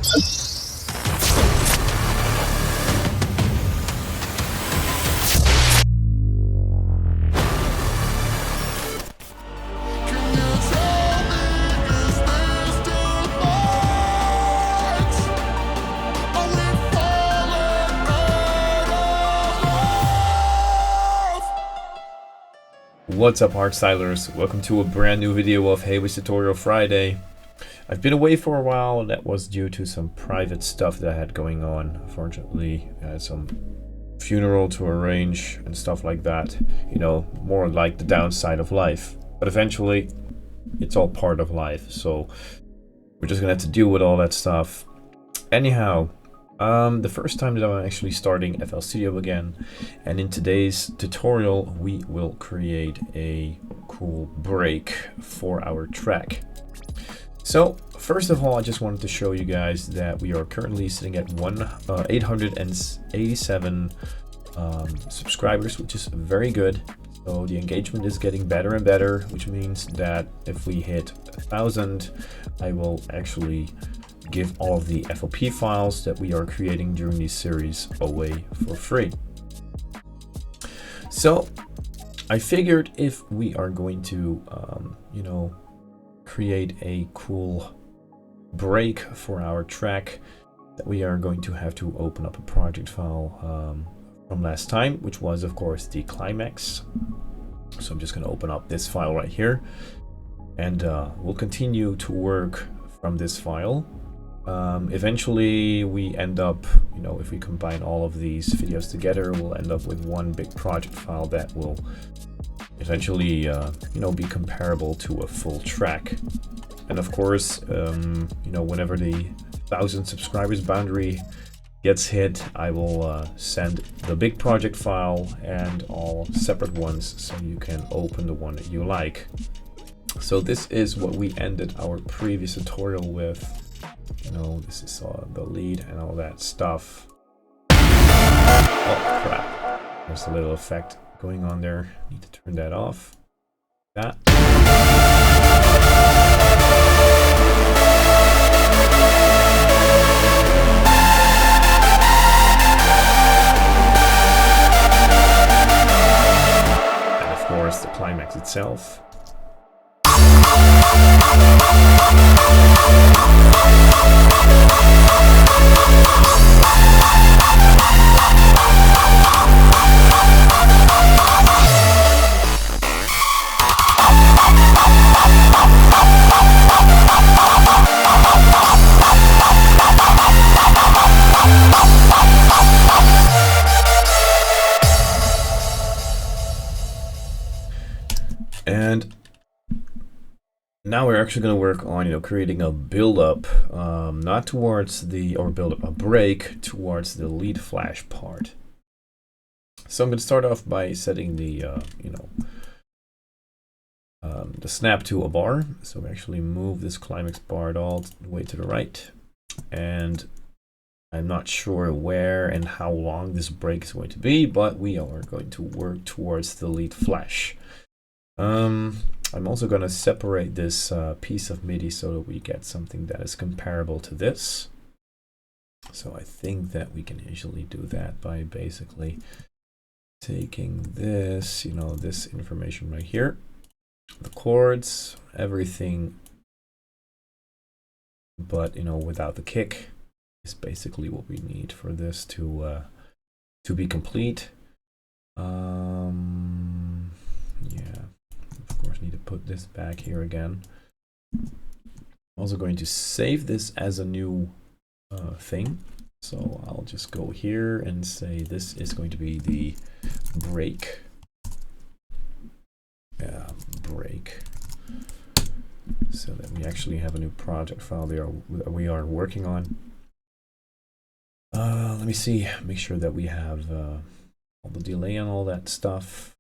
What's up, Hardstylers? Welcome to a brand new video of Hayway's Tutorial Friday. I've been away for a while. That was due to some private stuff that I had going on. Unfortunately, I had some funeral to arrange and stuff like that. You know, more like the downside of life. But eventually, it's all part of life. So we're just gonna have to deal with all that stuff. Anyhow, the first time that I'm actually starting FL Studio again, and in today's tutorial we will create a cool break for our track. So first of all, I just wanted to show you guys that we are currently sitting at 887 subscribers, which is very good. So the engagement is getting better and better, which means that if we hit 1,000, I will actually give all of the FLP files that we are creating during this series away for free. So I figured if we are going to you know, create a cool break for our track, that we are going to have to open up a project file from last time, which was of course the climax. So I'm just going to open up this file right here, and we'll continue to work from this file. Eventually we end up, you know, if we combine all of these videos together, we'll end up with one big project file that will eventually you know, be comparable to a full track. And of course, you know, whenever the 1,000 subscribers boundary gets hit, I will send the big project file and all separate ones, so you can open the one that you like. So this is what we ended our previous tutorial with. You know, this is the lead and all that stuff. Oh crap, there's a little effect going on there. Need to turn that off. That. And of course the climax itself. And now we're actually going to work on, you know, creating a build-up, not towards the, or build up a break towards the lead flash part. So I'm going to start off by setting the, you know, the snap to a bar. So we actually move this climax bar all the way to the right, and I'm not sure where and how long this break is going to be, but we are going to work towards the lead flash. I'm also going to separate this piece of MIDI so that we get something that is comparable to this. So I think that we can usually do that by basically taking this, you know, this information right here, the chords, everything, but, you know, without the kick is basically what we need for this to be complete. Yeah. Of course, need to put this back here again. I'm also going to save this as a new thing. So I'll just go here and say this is going to be the break. Yeah, break. So that we actually have a new project file there we are working on. Let me see, make sure that we have all the delay and all that stuff.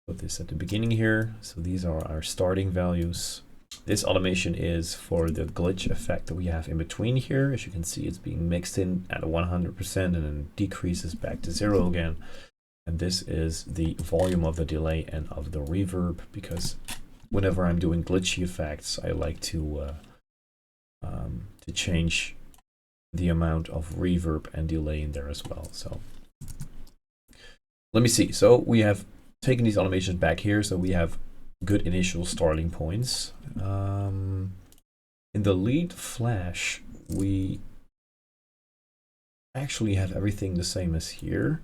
Put this at the beginning here. So these are our starting values. This automation is for the glitch effect that we have in between here. As you can see, it's being mixed in at 100% and then decreases back to 0 again. And this is the volume of the delay and of the reverb, because whenever I'm doing glitchy effects, I like to change the amount of reverb and delay in there as well. So let me see. So we have taken these automations back here, so we have good initial starting points. In the lead flash, we actually have everything the same as here.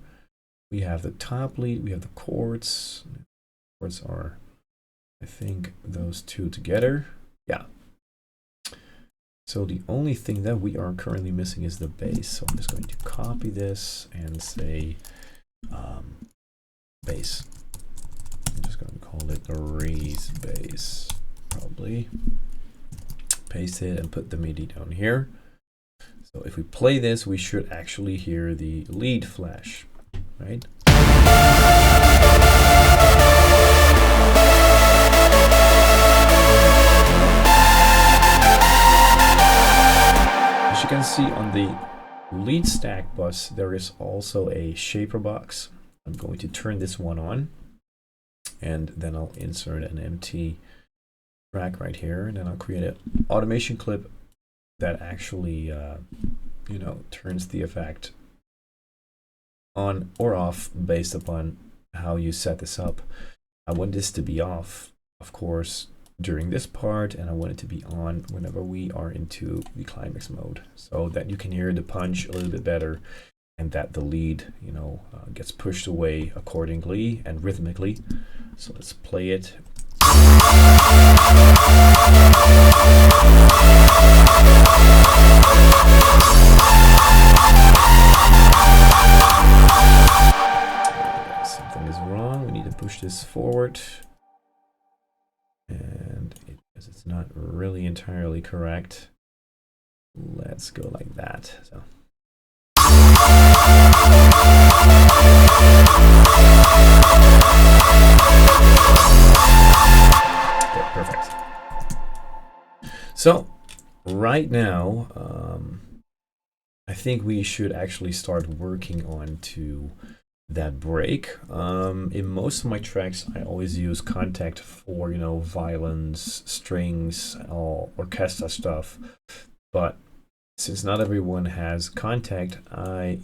We have the top lead, we have the chords. Chords are, I think, those two together. Yeah. So the only thing that we are currently missing is the bass. So I'm just going to copy this and say bass. I'm just going to call it a raise bass, probably. Paste it and put the MIDI down here. So if we play this, we should actually hear the lead flash, right? As you can see on the lead stack bus, there is also a shaper box. I'm going to turn this one on, and then I'll insert an empty track right here, and then I'll create an automation clip that actually you know, turns the effect on or off based upon how you set this up. I want this to be off, of course, during this part, and I want it to be on whenever we are into the climax mode, so that you can hear the punch a little bit better, and that the lead, you know, gets pushed away accordingly and rhythmically. So let's play it. Something is wrong. We need to push this forward, and because it's not really entirely correct, let's go like that. So. Okay, perfect. So right now, I think we should actually start working on to that break. In most of my tracks, I always use Contact for, you know, violins, strings, all orchestra stuff. But since not everyone has Contact, I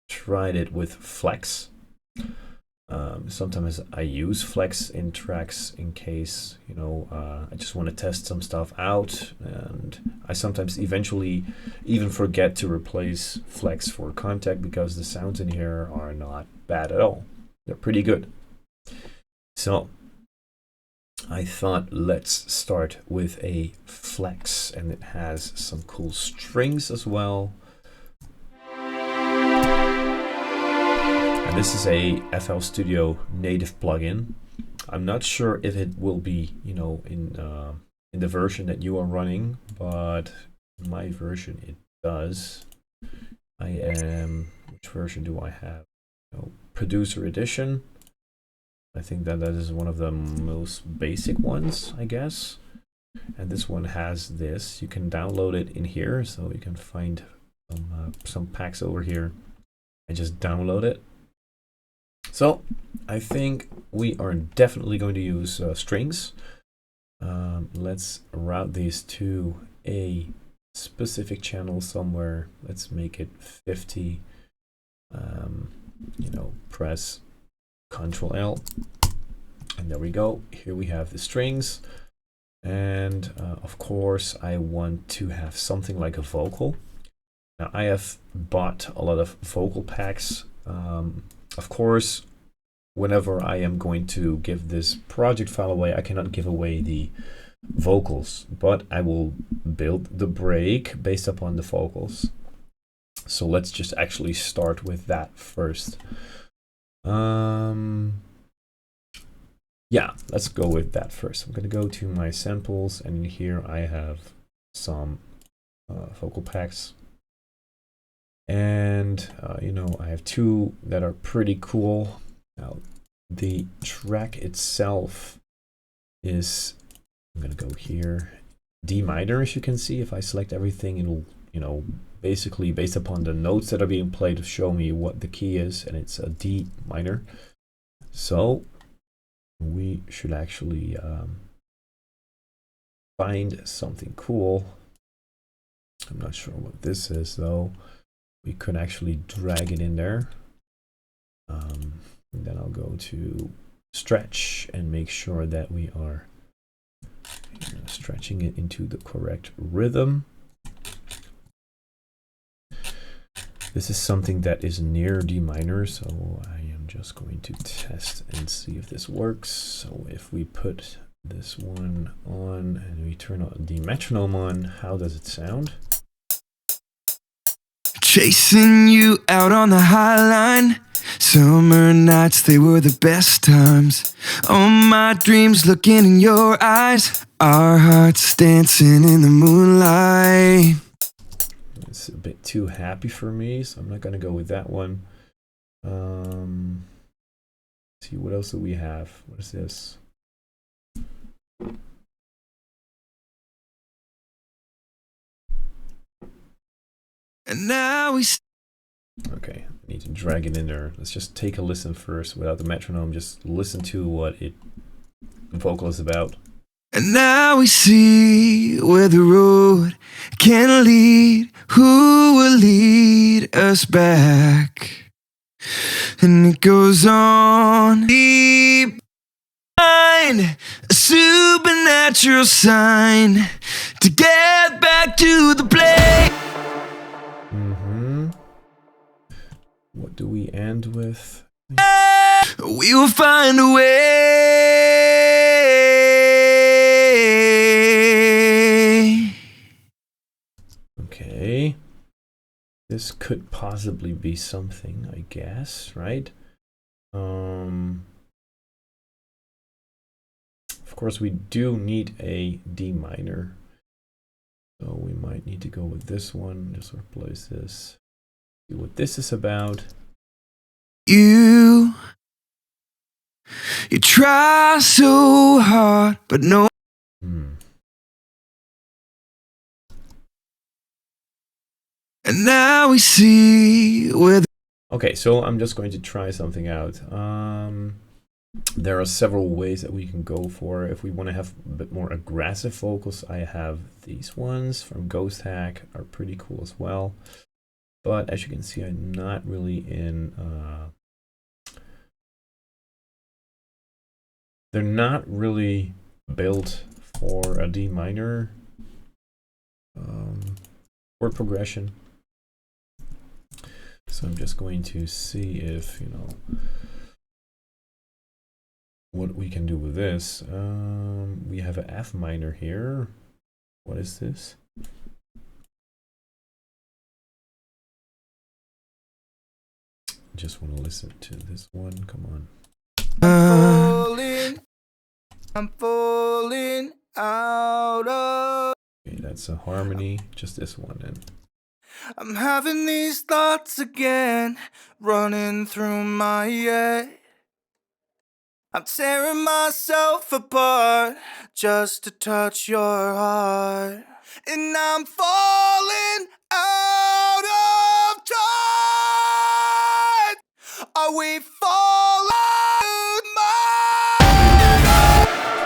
tried it with Flex. Sometimes I use Flex in tracks in case, you know, I just want to test some stuff out, and I sometimes eventually even forget to replace Flex for Contact because the sounds in here are not bad at all. They're pretty good. So I thought, let's start with a Flex, and it has some cool strings as well. And this is a FL Studio native plugin. I'm not sure if it will be, you know, in the version that you are running, but in my version it does. Which version do I have? Oh, Producer Edition. I think that is one of the most basic ones, I guess. And this one has this. You can download it in here, so you can find some packs over here and just download it. So I think we are definitely going to use strings. Let's route these to a specific channel somewhere. Let's make it 50. You know, press Ctrl L, and there we go. Here we have the strings, and of course I want to have something like a vocal. Now I have bought a lot of vocal packs. Of course, whenever I am going to give this project file away, I cannot give away the vocals, but I will build the break based upon the vocals. So let's just actually start with that first. Yeah, let's go with that first. I'm going to go to my samples, and here I have some vocal packs. And, you know, I have two that are pretty cool. Now, the track itself is, I'm going to go here, D minor, as you can see. If I select everything, it'll, you know, basically based upon the notes that are being played to show me what the key is, and it's a D minor. So we should actually find something cool I'm not sure what this is though. We could actually drag it in there. And then I'll go to stretch and make sure that we are stretching it into the correct rhythm. This is something that is near D minor, so I am just going to test and see if this works. So if we put this one on and we turn on the metronome on, how does it sound? Chasing you out on the high line. Summer nights, they were the best times. All my dreams looking in your eyes. Our hearts dancing in the moonlight. It's a bit too happy for me, so I'm not gonna go with that one. See, what else do we have? What is this? And now we... Okay, I need to drag it in there. Let's just take a listen first without the metronome. Just listen to what the vocal is about. And now we see where the road can lead. Who will lead us back? And it goes on deep behind a supernatural sign to get back to the place. What do we end with? We will find a way. Okay. This could possibly be something, I guess, right? Of course, we do need a D minor. So we might need to go with this one. Just replace this. See what this is about. You try so hard, but no. And now we see where. Okay, so I'm just going to try something out. There are several ways that we can go for. If we want to have a bit more aggressive vocals, I have these ones from Ghost Hack, are pretty cool as well. But as you can see, I'm not really in. They're not really built for a D minor chord progression. So I'm just going to see if, you know, what we can do with this. We have an F minor here. What is this? Just want to listen to this one. Come on. I'm falling out of. Okay, that's a harmony. Just this one then. I'm having these thoughts again, running through my head. I'm tearing myself apart just to touch your heart. And I'm falling out of time. Are we falling?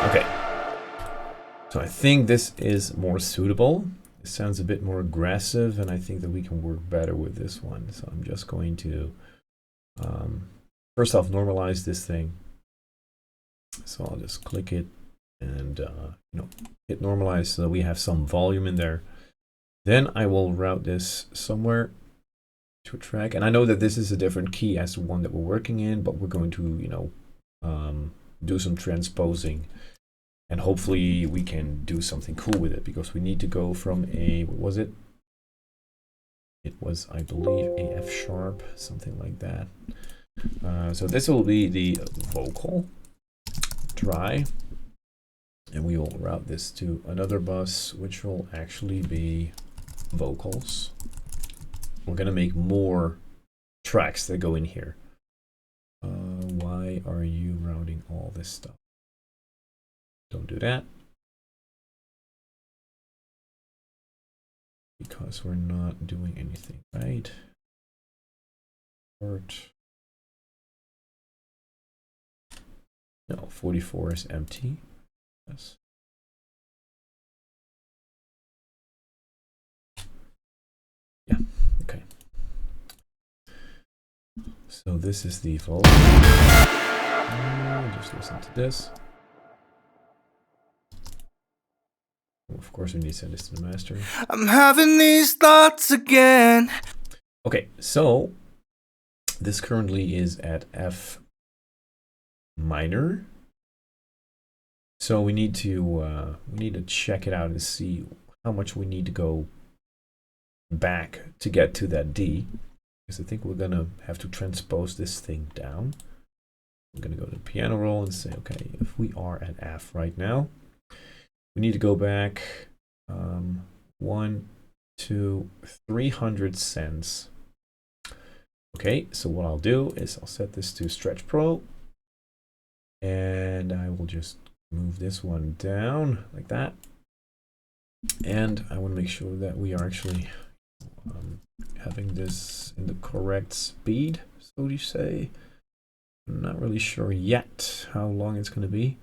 Okay. So I think this is more suitable. It sounds a bit more aggressive, and I think that we can work better with this one. So I'm just going to first off normalize this thing. So I'll just click it and you know, hit normalize so that we have some volume in there. Then I will route this somewhere to a track, and I know that this is a different key as the one that we're working in, but we're going to, you know, do some transposing, and hopefully we can do something cool with it, because we need to go from a, what was it? It was, I believe, a F sharp, something like that. So this will be the vocal. Dry, and we will route this to another bus, which will actually be vocals. We're gonna make more tracks that go in here. Why are you routing all this stuff? Don't do that, because we're not doing anything, right? No, 44 is empty. Yes. So this is the vocal. Just listen to this. Of course, we need to send this to the master. I'm having these thoughts again. Okay, so this currently is at F minor. So we need to check it out and see how much we need to go back to get to that D. Because I think we're gonna have to transpose this thing down. I'm gonna go to the piano roll and say, okay, if we are at F right now, we need to go back 1, 2, 300 cents. Okay, so what I'll do is I'll set this to Stretch Pro, and I will just move this one down like that. And I want to make sure that we are actually having this in the correct speed, so to say. I'm not really sure yet how long it's going to be,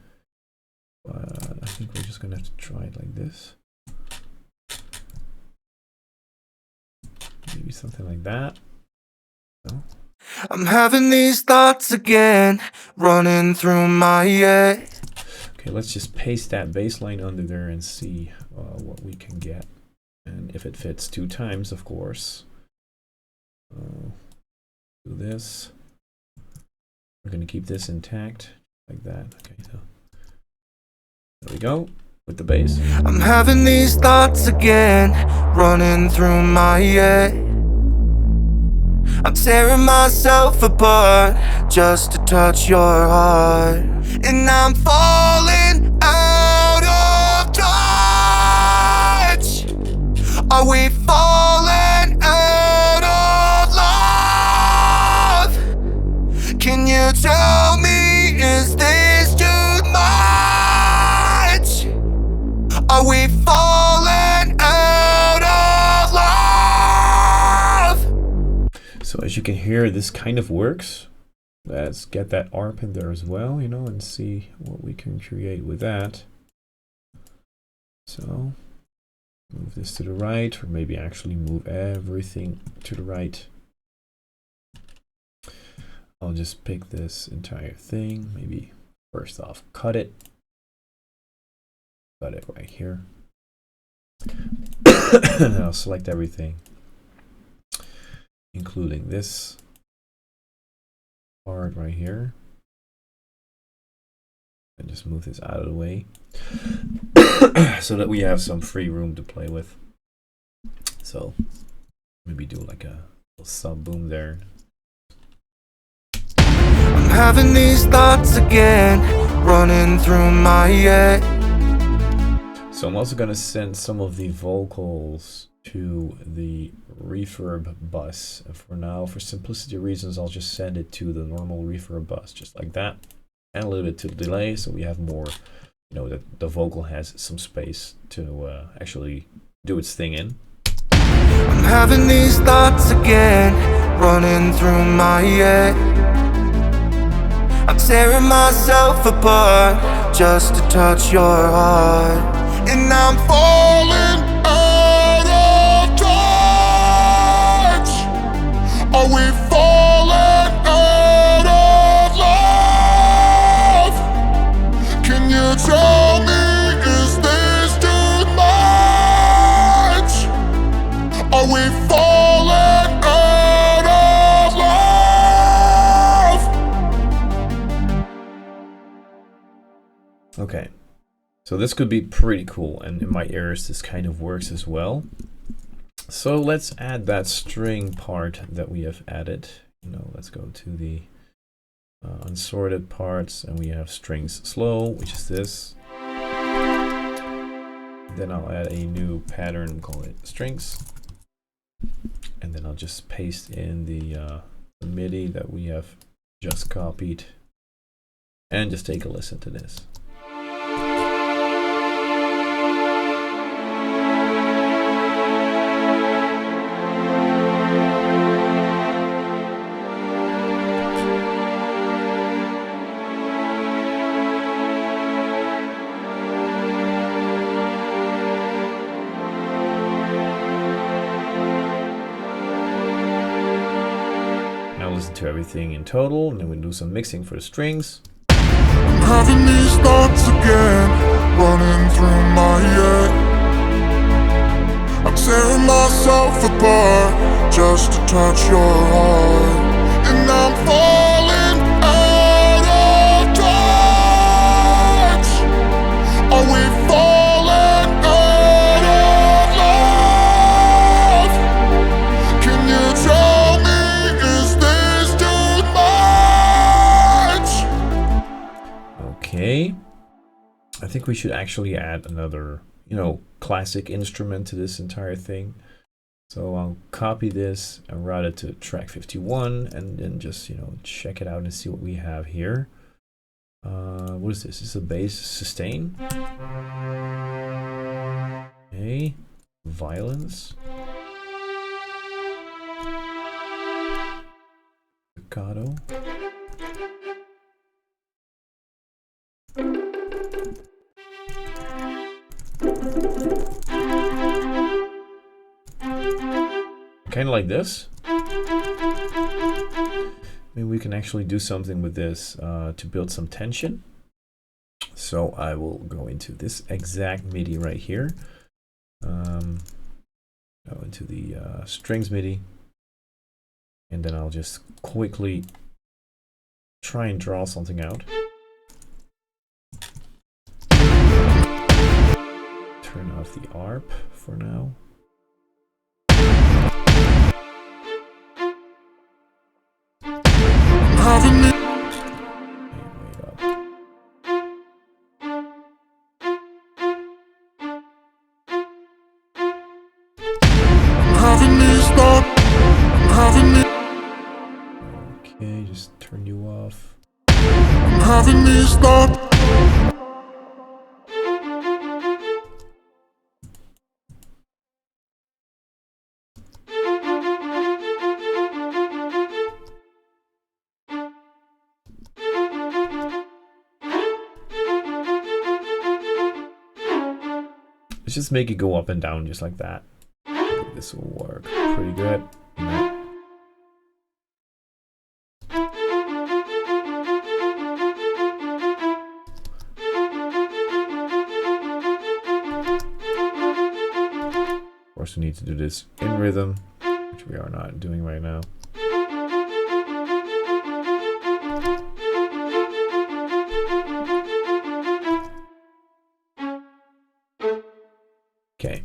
but I think we're just going to have to try it like this. Maybe something like that. So. I'm having these thoughts again, running through my head. Okay, let's just paste that bass line under there and see what we can get. And if it fits 2 times, of course. Do this. We're going to keep this intact, like that. Okay, so there we go, with the bass. I'm having these thoughts again, running through my head. I'm tearing myself apart just to touch your heart. And I'm falling out of touch. Are we falling out of love? Can you tell me, is this too much? Are we falling out of love? So as you can hear, this kind of works. Let's get that ARP in there as well, you know, and see what we can create with that. So move this to the right, or maybe actually move everything to the right. I'll just pick this entire thing, maybe first off cut it right here. And I'll select everything, including this part right here, and just move this out of the way so that we have some free room to play with. So maybe do like a little sub boom there. I'm having these thoughts again, running through my head. So I'm also going to send some of the vocals to the reverb bus. And for now, for simplicity reasons, I'll just send it to the normal reverb bus, just like that. And a little bit to the delay, so we have more, you know, that the vocal has some space to actually do its thing in. I'm having these thoughts again, running through my head. I'm tearing myself apart just to touch your heart. And I'm falling out of touch. Are we falling out of love? Can you tell me, is this too much? Are we falling out of love? Okay. So this could be pretty cool, and in my ears this kind of works as well. So let's add that string part that we have added. You know, let's go to the unsorted parts, and we have strings slow, which is this. Then I'll add a new pattern, call it strings, and then I'll just paste in the MIDI that we have just copied, and just take a listen to this. listen to everything in total, and then we do some mixing for the strings. I'm having these thoughts again, running through my head. I'm tearing myself apart just to touch your heart, and I'm falling out of touch. Are we falling out of love? Can you tell me, is this too much? Okay. I think we should actually add another, you know, classic instrument to this entire thing. So I'll copy this and route it to track 51 and then just, you know, check it out and see what we have here. What is this? This is a bass sustain. Okay. Violence. Staccato. Kind of like this. Maybe we can actually do something with this to build some tension. So I will go into this exact MIDI right here. Go into the strings MIDI. And then I'll just quickly try and draw something out. Turn off the ARP for now. Okay, just turn you off. Having these thoughts. Let's just make it go up and down just like that. I think this will work pretty good. Of course, we need to do this in rhythm, which we are not doing right now. Okay,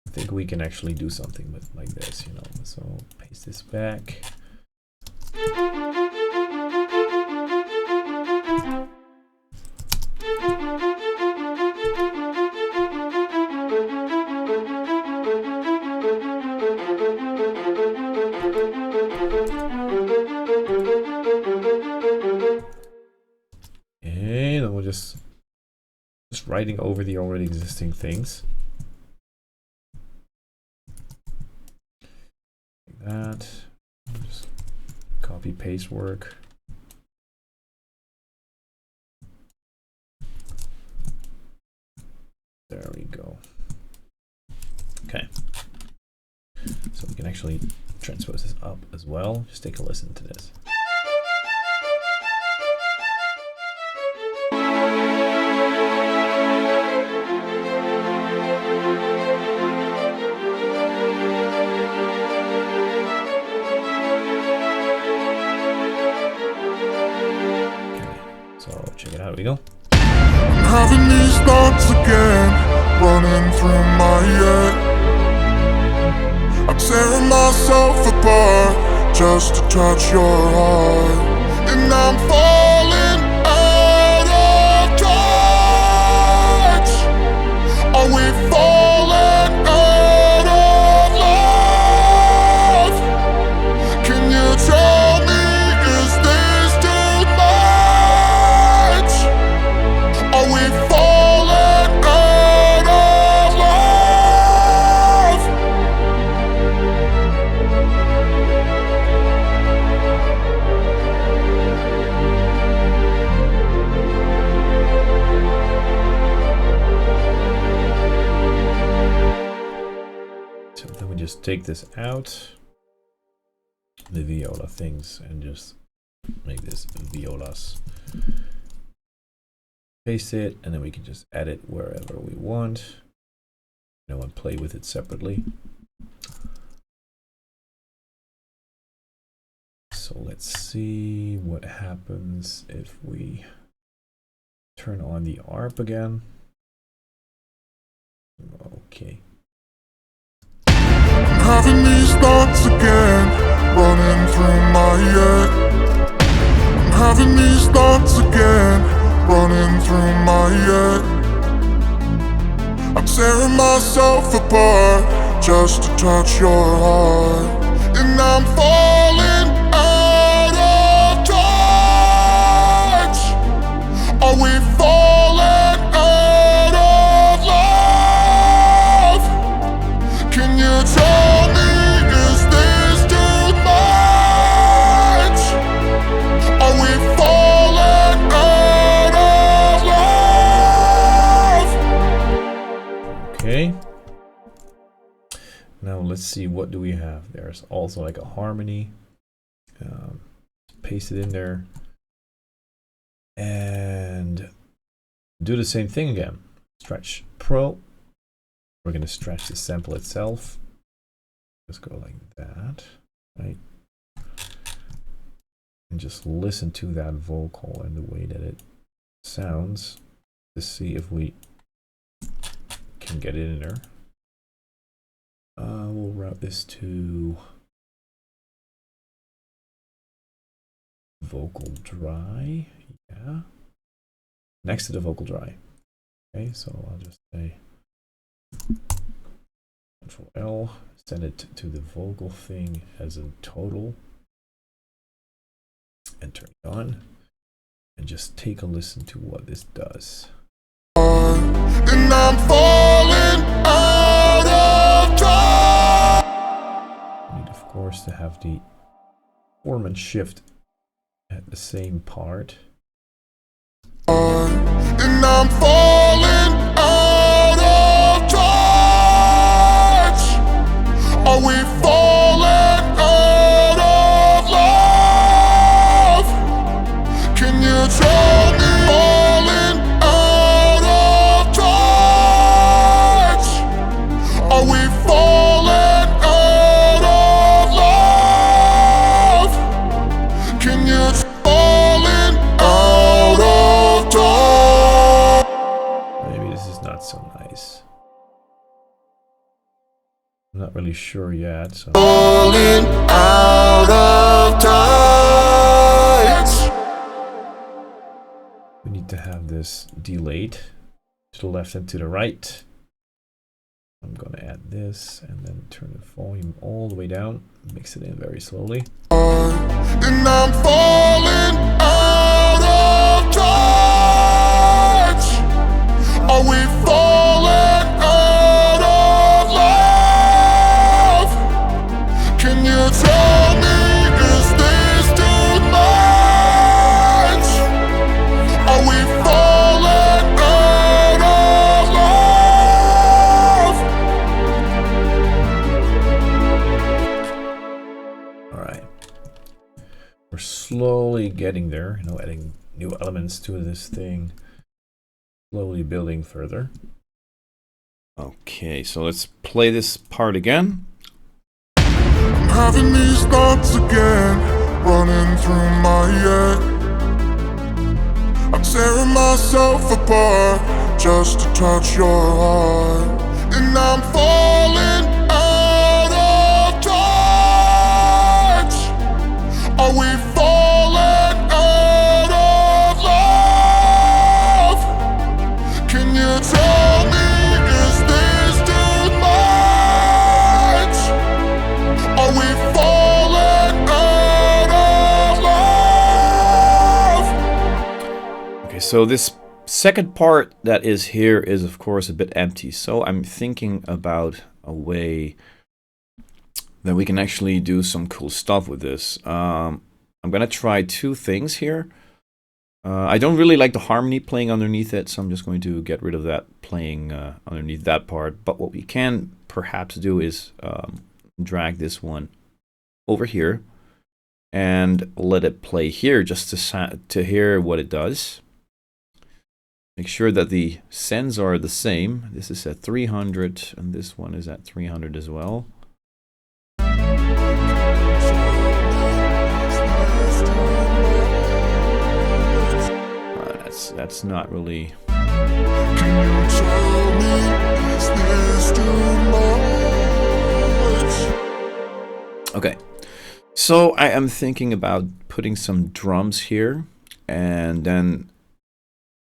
I think we can actually do something with like this, you know. So paste this back. And then we'll just writing over the already existing things. Like that. Just copy paste work. There we go. Okay. So we can actually transpose this up as well. Just take a listen to this. There we go. Having these thoughts again, running through my head. I'm tearing myself apart just to touch your heart, and I'm falling out of touch. Are we falling out of love? Can you tell me, is this too much? Are we falling out of love? So then we just take this out. the viola things and just make this violas. Paste it, and then we can just add it wherever we want. You know, and play with it separately. So let's see what happens if we turn on the ARP again. Okay. I'm having these thoughts again, running through my head. I'm having these thoughts again, running through my head. I'm tearing myself apart just to touch your heart, and I'm falling out of touch. Are we falling out of love? Can you tell me, is this too much? Are we falling out of love? Okay. Now let's see, what do we have? There's also like a harmony. Paste it in there. And do the same thing again. Stretch Pro. We're going to stretch the sample itself. Just go like that, right? And just listen to that vocal and the way that it sounds to see if we can get it in there. We'll route this to vocal dry. Yeah. Next to the vocal dry. Okay, so I'll just say Control L, send it to the vocal thing as a total, and turn it on, and just take a listen to what this does. And I'm falling out of touch. We need, of course, to have the form and shift at the same part. And I'm falling out of touch. Are we falling out of love? Can you tell me? Falling out of touch. Are we falling out of love? Can you falling out of touch? Maybe this is not so nice. I'm not really sure yet. So Falling out of touch. we need to have this delayed to the left and to the right. I'm gonna add this and then turn the volume all the way down, mix it in very slowly. And I'm falling out of touch. Are we falling out of love? Can you tell me, is this too much? Are we falling out of love? All right, we're slowly getting there, you know, adding new elements to this thing, slowly building further. Okay, so let's play this part again. I'm having these thoughts again, running through my head. I'm tearing myself apart just to touch your heart, and I'm falling out of touch. Are we falling out of love? Can you tell me, is this too much? Are we falling out of love? Okay, so this second part that is here is of course a bit empty. So I'm thinking about a way that we can actually do some cool stuff with this. I'm gonna try two things here. I don't really like the harmony playing underneath it, so I'm just going to get rid of that playing underneath that part. But what we can perhaps do is drag this one over here and let it play here just to hear what it does. Make sure that the sends are the same. This is at 300 and this one is at 300 as well. That's not really. Okay, so I am thinking about putting some drums here, and then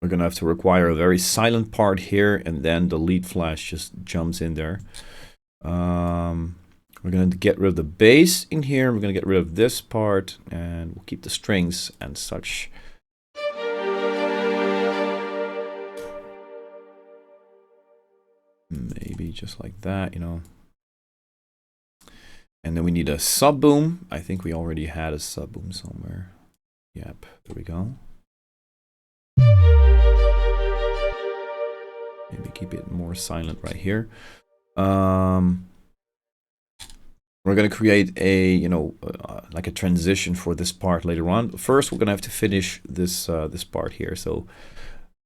we're gonna have to require a very silent part here, and then the lead flash just jumps in there. We're gonna get rid of the bass in here. We're gonna get rid of this part, and we'll keep the strings and such. Maybe just like that, you know. And then we need a sub boom. I think we already had a sub boom somewhere. Yep, there we go. Maybe keep it more silent right here. We're going to create a, you know, like a transition for this part later on. First, we're going to have to finish this this part here. So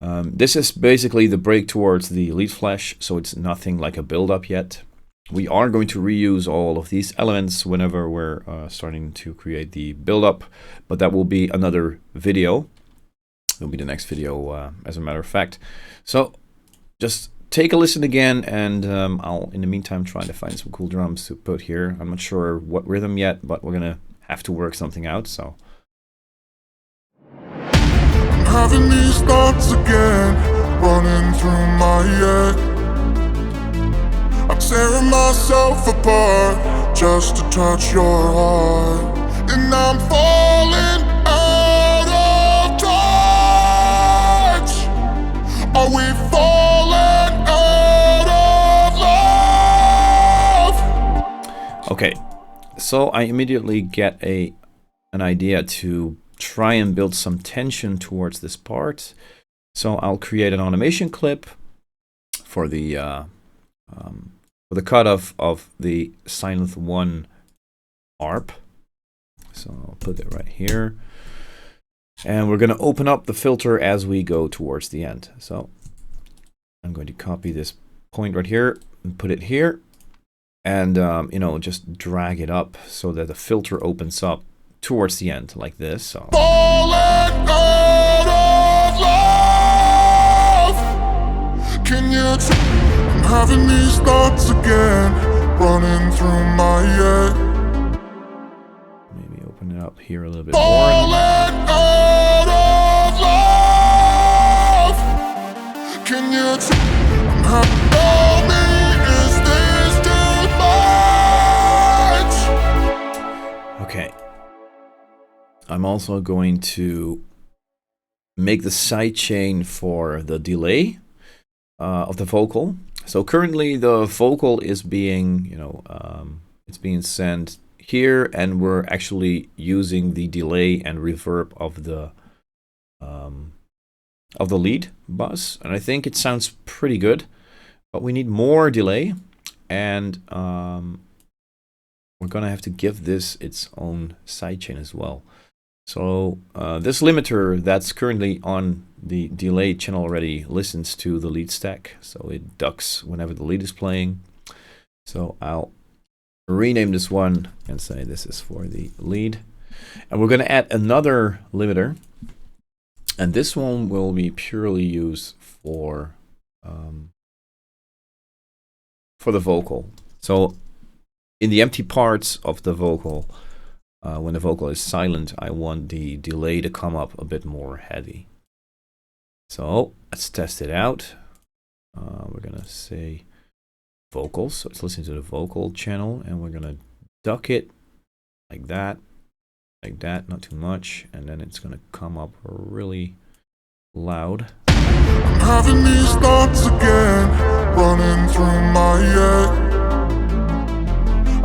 this is basically the break towards the lead flash, so it's nothing like a build-up yet. We are going to reuse all of these elements whenever we're starting to create the build-up, but that will be another video. It'll be the next video, as a matter of fact. So just take a listen again, and I'll, in the meantime, try to find some cool drums to put here. I'm not sure what rhythm yet, but we're gonna have to work something out, so. Having these thoughts again, running through my head. I'm tearing myself apart just to touch your heart, and I'm falling out of touch. Are we falling out of love? Okay, so I immediately get an idea to try and build some tension towards this part. So I'll create an automation clip for the cutoff of the silent 1 ARP. So I'll put it right here, and we're going to open up the filter as we go towards the end. So I'm going to copy this point right here and put it here, and you know, just drag it up so that the filter opens up towards the end like this. So Falling out of love. Can you I'm having these thoughts again, running through my head. Maybe open it up here a little bit more. Falling out of love. Can you tell me, is this too much? Okay. I'm also going to make the sidechain for the delay of the vocal. So currently the vocal is being, you know, it's being sent here, and we're actually using the delay and reverb of the lead bus, and I think it sounds pretty good, but we need more delay, and we're gonna have to give this its own sidechain as well. So this limiter that's currently on the delay channel already listens to the lead stack, so it ducks whenever the lead is playing. So I'll rename this one and say this is for the lead, and we're going to add another limiter, and this one will be purely used for the vocal. So in the empty parts of the vocal, when the vocal is silent, I want the delay to come up a bit more heavy. So let's test it out. We're gonna say vocals, so let's listen to the vocal channel, and we're gonna duck it like that, not too much, and then it's gonna come up really loud. I'm having these thoughts again, running through my head.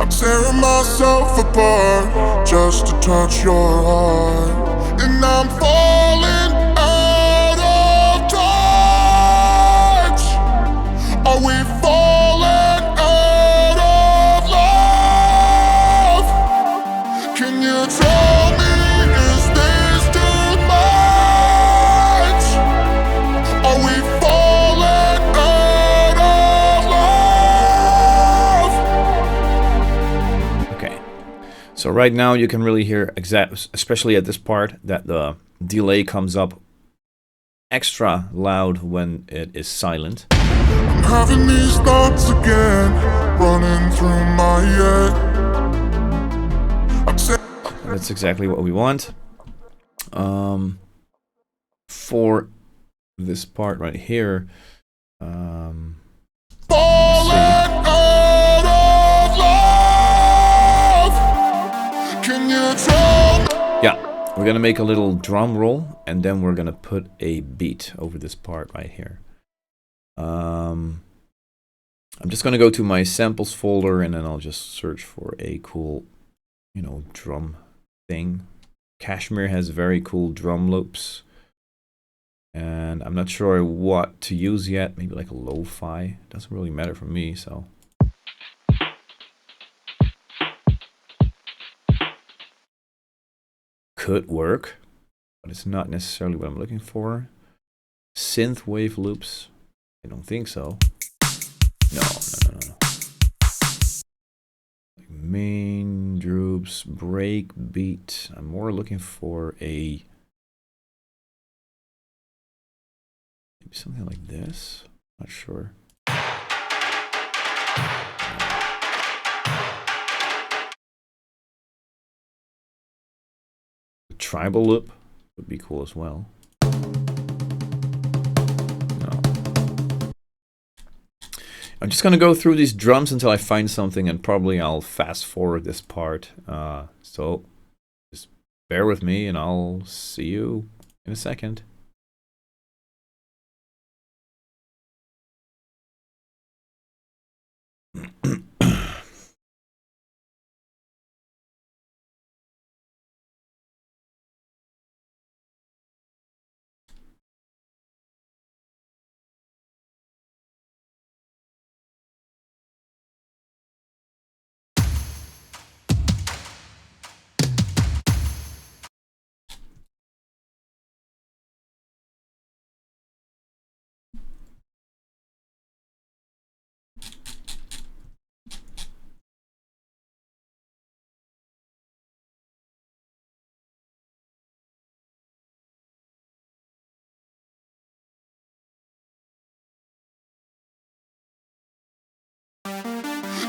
I'm tearing myself apart just to touch your heart, and I'm falling out of touch. Are we falling out of love? Can you tell So right now you can really hear, especially at this part, that the delay comes up extra loud when it is silent. I'm having these thoughts again, running through my head. That's exactly what we want. For this part right here, Falling out of love. Can you tell me? yeah, we're gonna make a little drum roll, and then we're gonna put a beat over this part right here. I'm just gonna go to my samples folder, and then I'll just search for a cool, you know, drum thing. Kashmir has very cool drum loops, and I'm not sure what to use yet. Maybe like a lo-fi. Doesn't really matter for me, so. Could work, but it's not necessarily what I'm looking for. Synthwave loops. I don't think so. No. Like main droops, break beat. I'm more looking for a maybe something like this. Not sure. A tribal loop would be cool as well. I'm just gonna go through these drums until I find something, and probably I'll fast forward this part. So just bear with me, and I'll see you in a second.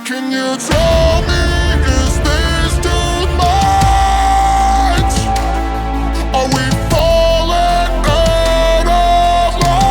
Can you tell me, is this too much? Are we falling out of love?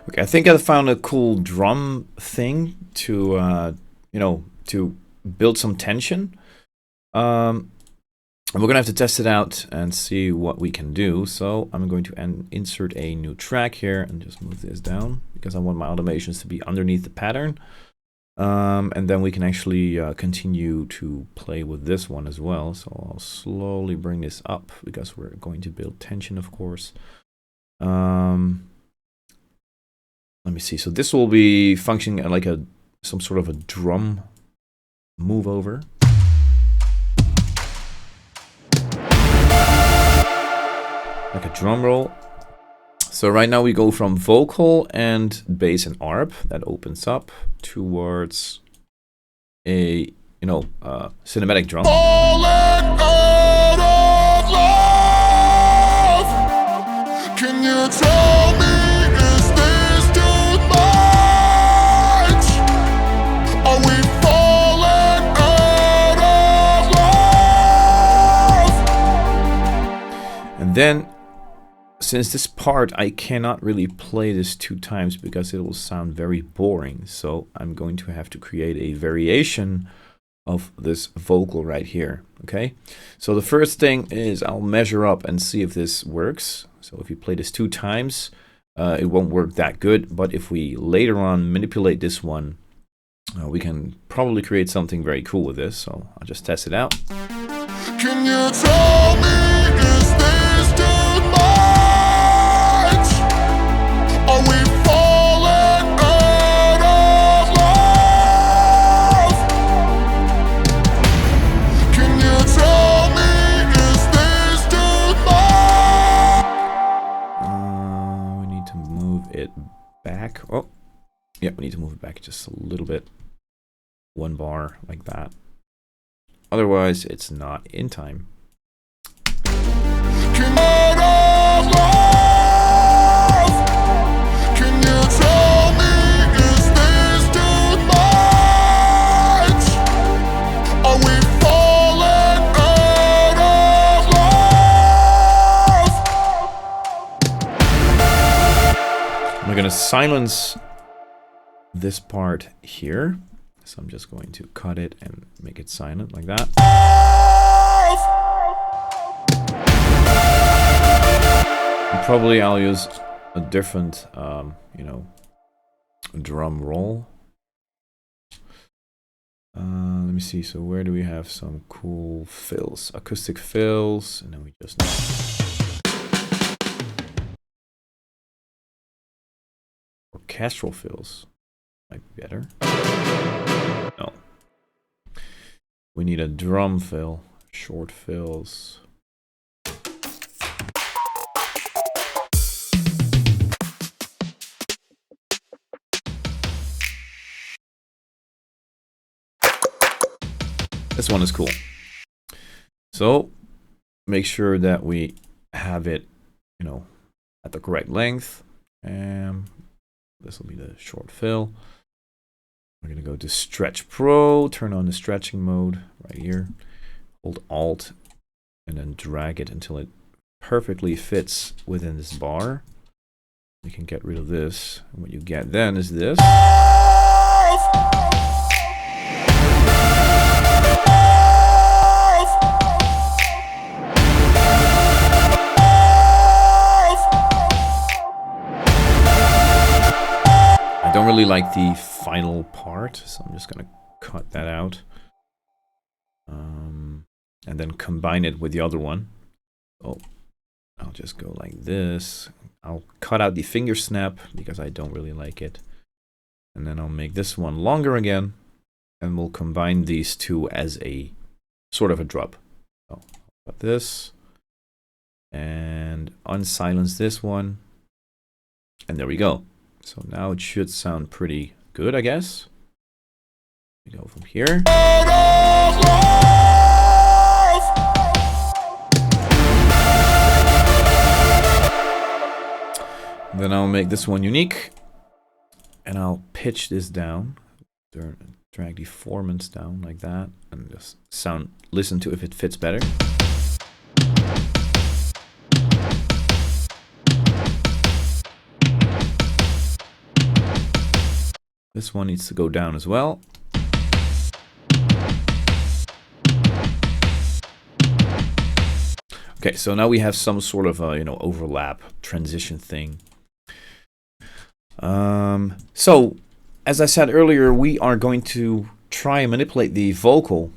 Okay, I think I found a cool drum thing to, you know, to build some tension. And we're gonna have to test it out and see what we can do. So I'm going to insert a new track here and just move this down because I want my automations to be underneath the pattern. And then we can actually continue to play with this one as well. So I'll slowly bring this up because we're going to build tension, of course. Let me see. So this will be functioning like some sort of a drum move over. Like a drum roll. So right now we go from vocal and bass and arp. That opens up towards a, you know, cinematic drum. Falling out of love. Can you tell me, is this too much? Are we falling out of love? And then, since this part, I cannot really play this 2 times because it will sound very boring. So I'm going to have to create a variation of this vocal right here. Okay, so the first thing is I'll measure up and see if this works. So if you play this 2 times, it won't work that good. But if we later on manipulate this one, we can probably create something very cool with this. So I'll just test it out. Can you tell me, is this too much? Are we falling out of love? Can you tell me, is this too much? We need to move it back. Oh, yeah, we need to move it back just a little bit. 1 bar like that. Otherwise, it's not in time. I'm going to silence this part here. So I'm just going to cut it and make it silent like that. And probably I'll use a different, you know, drum roll. Let me see. So where do we have some cool fills? Acoustic fills, and then we just orchestral fills. Might be better. No. We need a drum fill. Short fills. This one is cool. So make sure that we have it, you know, at the correct length. And this will be the short fill. We're going to go to Stretch Pro, turn on the stretching mode right here. Hold Alt and then drag it until it perfectly fits within this bar. You can get rid of this. And what you get then is this. I don't really like the final part, so I'm just going to cut that out. And then combine it with the other one. Oh, I'll just go like this. I'll cut out the finger snap because I don't really like it. And then I'll make this one longer again. And we'll combine these two as a sort of a drop. So I'll cut this. And unsilence this one. And there we go. So now it should sound pretty good, I guess. We go from here. Then I'll make this one unique. And I'll pitch this down. Drag the formants down like that. And just listen to if it fits better. This one needs to go down as well. Okay, so now we have some sort of you know, overlap transition thing. So as I said earlier, we are going to try and manipulate the vocal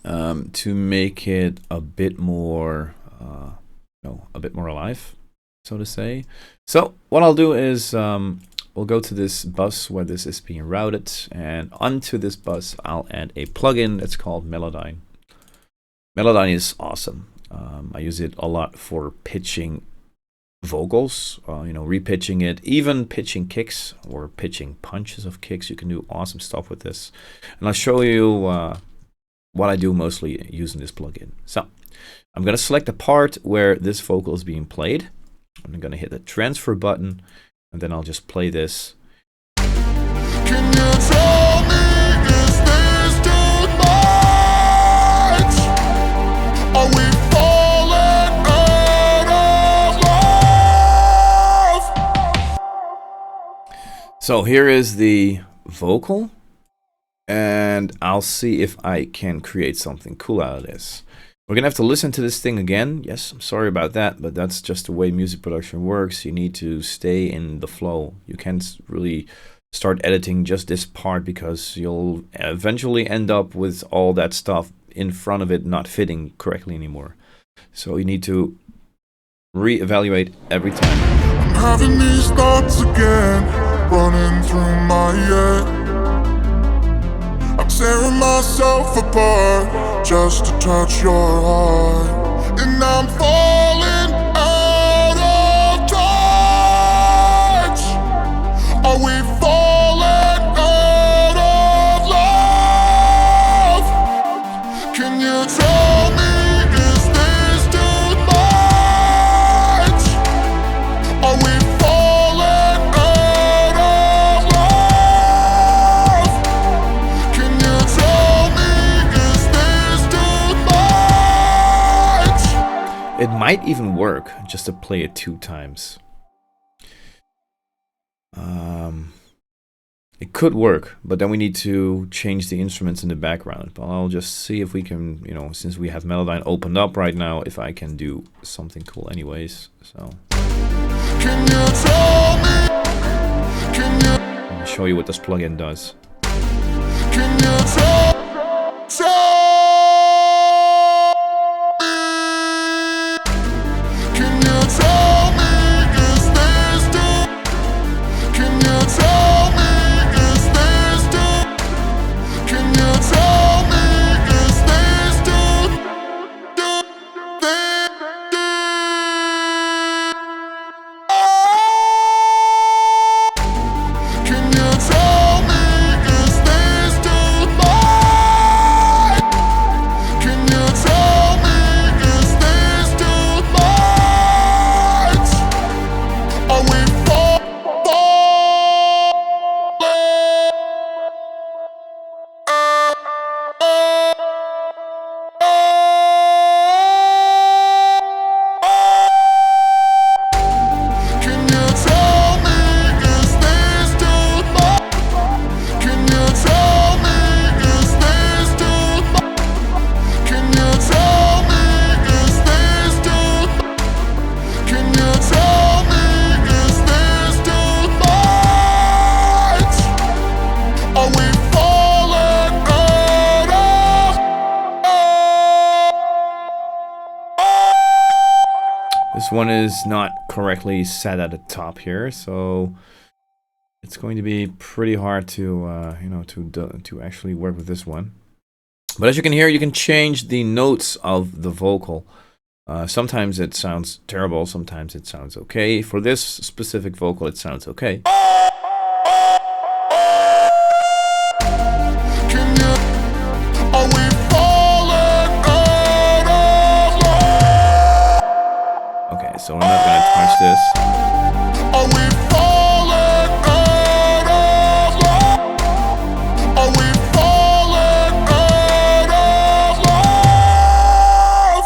to make it a bit more, you know, a bit more alive, so to say. So what I'll do is we'll go to this bus where this is being routed, and onto this bus I'll add a plugin that's called Melodyne. Melodyne is awesome. I use it a lot for pitching vocals, you know, repitching it, even pitching kicks or pitching punches of kicks. You can do awesome stuff with this. And I'll show you what I do mostly using this plugin. So I'm going to select the part where this vocal is being played. I'm going to hit the transfer button. And then I'll just play this. Can you tell me, is this too much? Are we falling out So here is the vocal, and I'll see if I can create something cool out of this. We're gonna have to listen to this thing again. Yes, I'm sorry about that, but that's just the way music production works. You need to stay in the flow. You can't really start editing just this part, because you'll eventually end up with all that stuff in front of it not fitting correctly anymore. So you need to reevaluate every time. I'm having these thoughts again, running through my head. I'm tearing myself apart just to touch your heart, and I'm falling out of touch. Are we falling out of love? Can you tell me, is this too much? Are we falling out of love? Can you tell me, is this too much? It might even work just to play it 2 times. It could work, but then we need to change the instruments in the background. But I'll just see if we can, you know, since we have Melodyne opened up right now, if I can do something cool anyways. So Can you tell me? I'll show you what this plugin does. Can you tell me? Can you tell me, is this too? Can you tell me, is this too? Can you tell me, is this too? Can you tell me, is this too much? Can you tell me, is this too much? Are we falling? Can you tell me, is this too much? Can you tell me, is this too much? Can you tell me, is this too much? Can you tell me, is this too much? Are we falling out of? This one is not correctly set at the top here, so it's going to be pretty hard to you know, to actually work with this one. But as you can hear, you can change the notes of the vocal. Sometimes it sounds terrible, sometimes it sounds okay. For this specific vocal, it sounds okay. Can you? Are we falling out of love? Okay, so I'm not gonna touch this. Are we falling out of love? Are we falling out of love?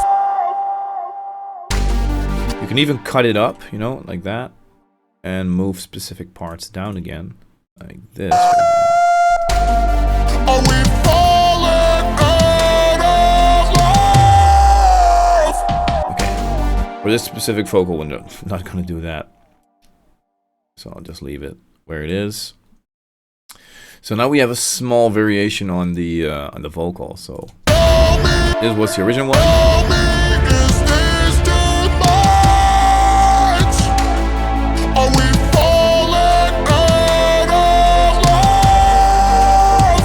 You can even cut it up, you know, like that, and move specific parts down again, like this. Are we falling out of love? Okay, for this specific vocal, we're not gonna do that. So I'll just leave it where it is. So now we have a small variation on the vocal. So this was the original one. Tell me, is this too much? Are we falling out of love?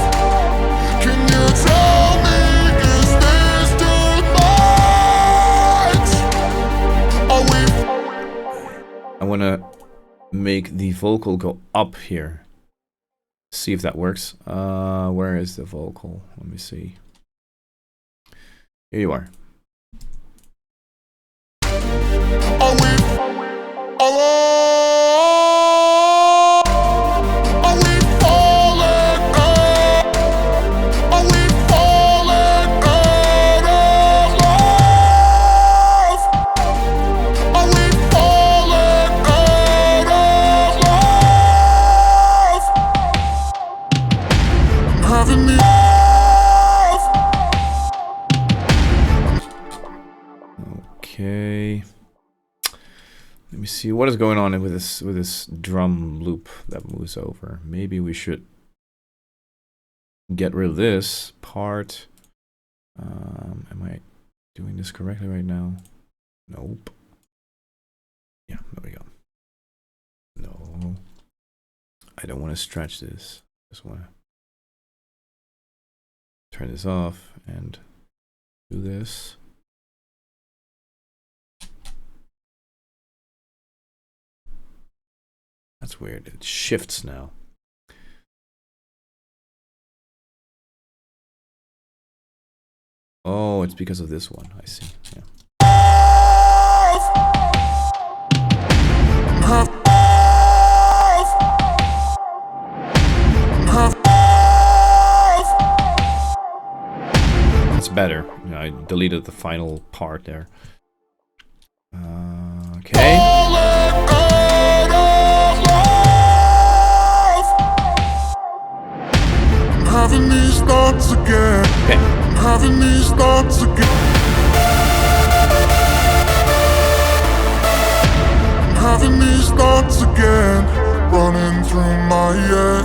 Can you tell me, is this too much? Are we? I want to make the vocal go up here. See if that works. Where is the vocal? Let me see. Here you are. Are we? Are we falling out? Are we falling out of love? Are we falling out of love? Okay. Let me see what is going on with this drum loop that moves over. Maybe we should get rid of this part. Am I doing this correctly right now? Nope. Yeah, there we go. No. I don't want to stretch this. Just want to turn this off and do this. That's weird. It shifts now. Oh, it's because of this one. I see. Yeah. It's better. You know, I deleted the final part there. Okay. Having these thoughts again. Okay. Having these thoughts again. Having these thoughts again, running through my head.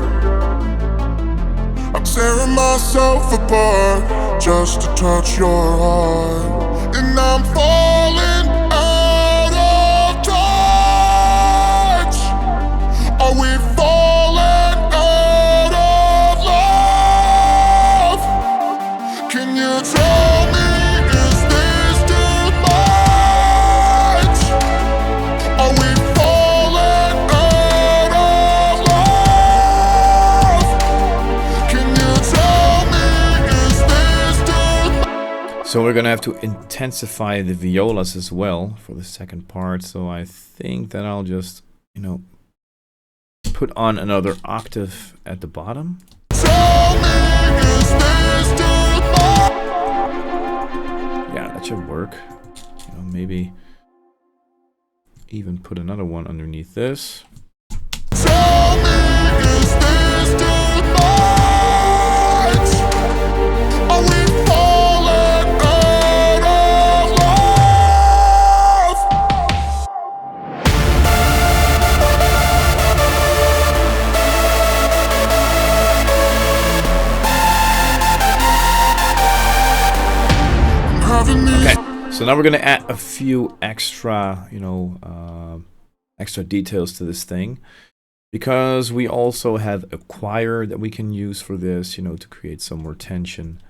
I'm tearing myself apart just to touch your heart, and I'm falling out of touch. Are we falling out of love? Can you tell me, is this too much? Are we falling out of love? Can you tell me, is this too much? So we're gonna have to intensify the violas as well for the second part. So I think that I'll just, you know, put on another octave at the bottom. Tell me, is this too much? Yeah, that should work. You know, maybe even put another one underneath this. Tell me, is this too much? Are we falling out of love? Having these Okay, so now we're gonna add a few extra, you know, extra details to this thing, because we also have a choir that we can use for this, you know, to create some more tension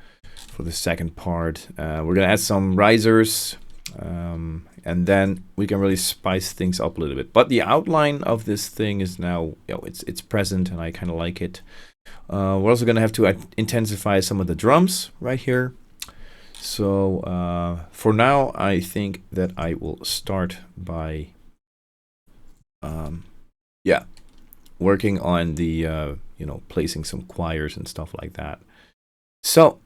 for the second part. We're gonna add some risers, and then we can really spice things up a little bit. But the outline of this thing is now, you know, it's present, and I kind of like it. We're also gonna have to intensify some of the drums right here. So for now, I think that I will start by, yeah, working on the, you know, placing some choirs and stuff like that. So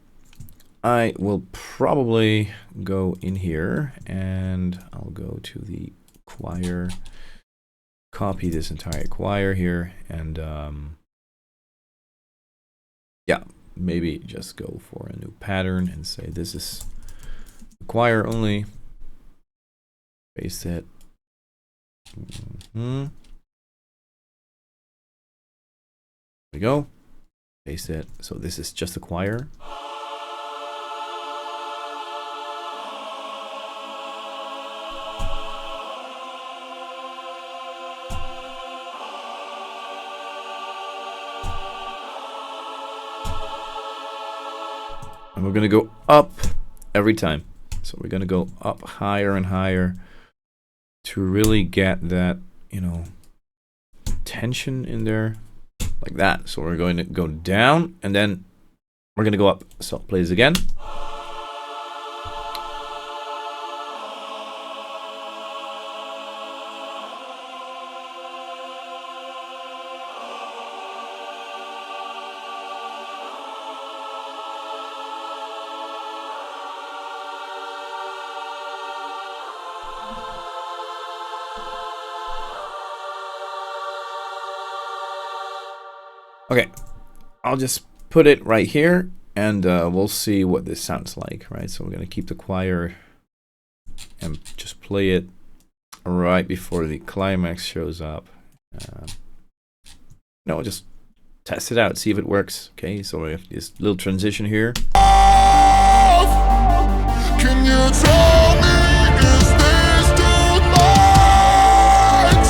I will probably go in here and I'll go to the choir, copy this entire choir here, and yeah, maybe just go for a new pattern and say this is choir only. Paste it. There we go. Paste it. So this is just a choir. And we're gonna go up every time. So we're gonna go up higher and higher to really get that, you know, tension in there, like that. So we're going to go down and then we're gonna go up. So play this again. Okay, I'll just put it right here and we'll see what this sounds like, right? So we're gonna keep the choir and just play it right before the climax shows up. No, just test it out, see if it works. Okay, so we have this little transition here. Can you tell me, is this too much?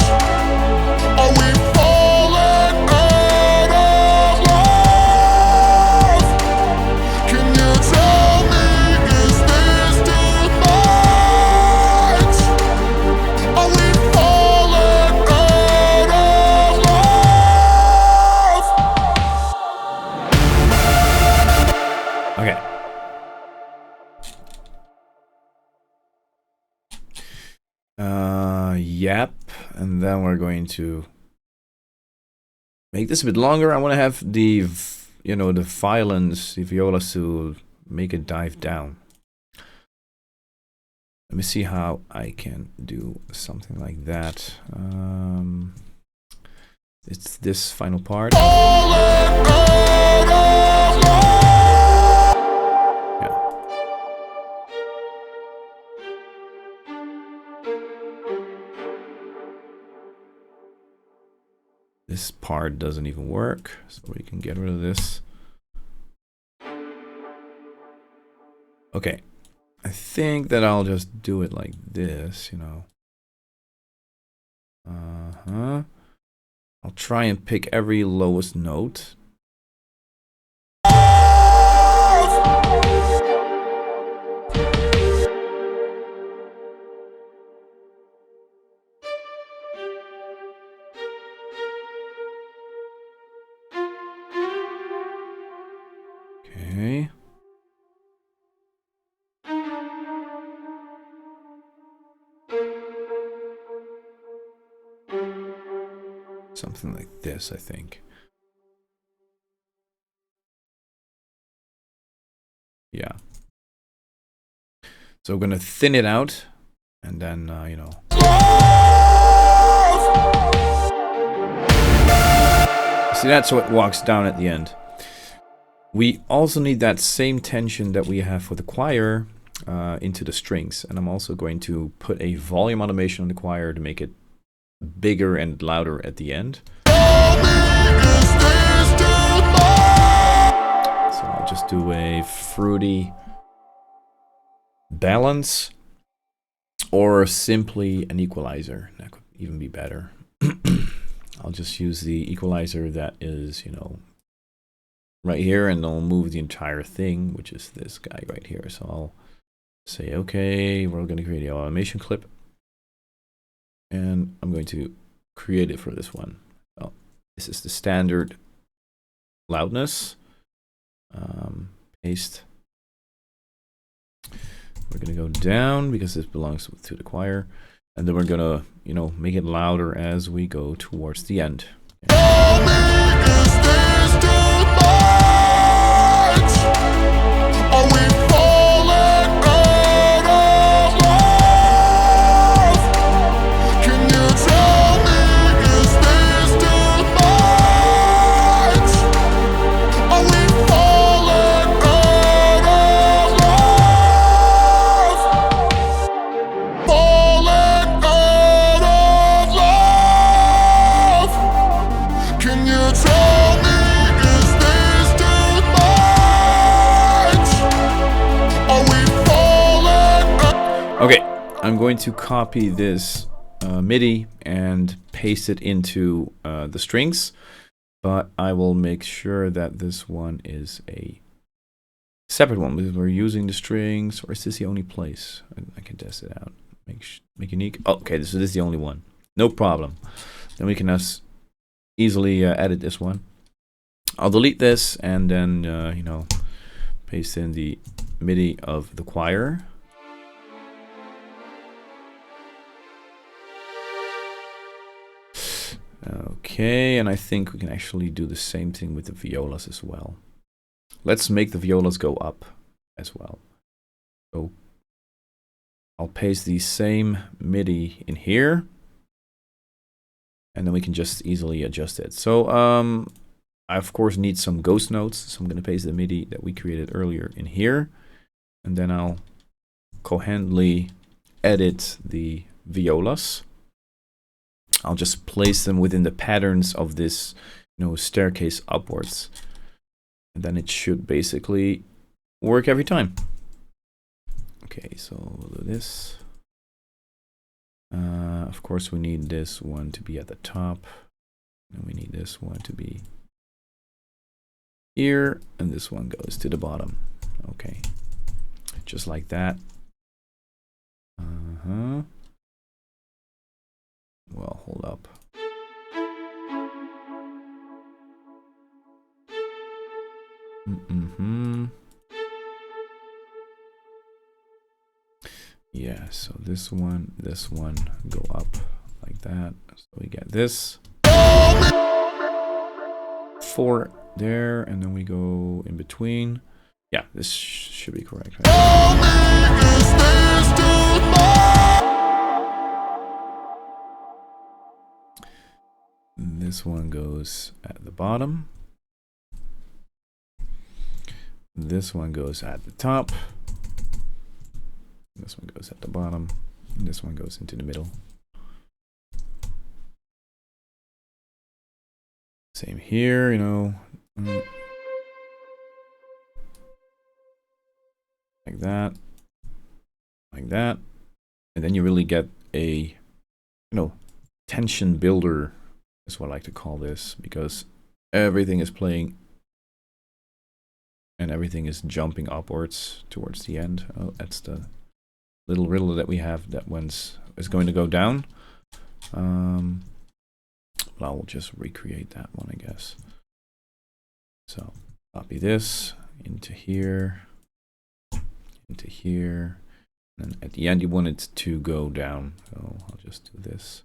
Are we falling out of love? Can you tell me, is this too much? Are we falling out of love? Okay. Yep, and then we're going to make this a bit longer. I want to have the, you know, the violins, the violas to make it dive down. Let me see how I can do something like that. It's this final part. This part doesn't even work, so we can get rid of this. Okay, I think that I'll just do it like this, you know. I'll try and pick every lowest note. Okay. Something like this, I think. Yeah. So we're gonna thin it out, and then, you know. See that? So it walks down at the end. We also need that same tension that we have for the choir into the strings. And I'm also going to put a volume automation on the choir to make it bigger and louder at the end. So I'll just do a fruity balance or simply an equalizer. That could even be better. I'll just use the equalizer that is, you know, right here, and I'll move the entire thing, which is this guy right here. So I'll say, okay, we're going to create an automation clip. And I'm going to create it for this one. Well, this is the standard loudness. Paste. We're going to go down because this belongs to the choir. And then we're going to, you know, make it louder as we go towards the end. Okay, I'm going to copy this MIDI and paste it into the strings, but I will make sure that this one is a separate one because we're using the strings. Or is this the only place? I can test it out. Make unique. Oh, okay, this is the only one. No problem. Then we can easily edit this one. I'll delete this and then you know, paste in the MIDI of the choir. Okay, and I think we can actually do the same thing with the violas as well. Let's make the violas go up as well. So I'll paste the same MIDI in here, and then we can just easily adjust it. So I of course need some ghost notes, so I'm going to paste the MIDI that we created earlier in here, and then I'll coherently edit the violas. I'll just place them within the patterns of this, staircase upwards. And then it should basically work every time. Okay, so we'll do this. Of course, we need this one to be at the top. And we need this one to be here. And this one goes to the bottom. Okay. Just like that. Well, hold up. Yeah, so this one, go up like that. So we get this 4 there, and then we go in between. Yeah, this should be correct, right? This one goes at the bottom. This one goes at the top. This one goes at the bottom. And this one goes into the middle. Same here, like that, like that. And then you really get a, tension builder is what I like to call this, because everything is playing and everything is jumping upwards towards the end. Oh, that's the little riddle that we have. That one's is going to go down. But I will just recreate that one, I guess. So copy this into here, into here, and at the end you want it to go down. So I'll just do this.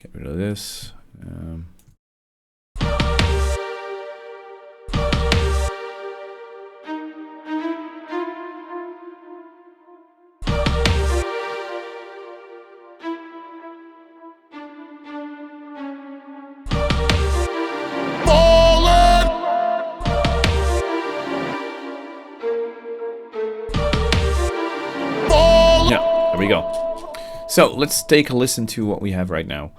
Get rid of this. There we go. So let's take a listen to what we have right now.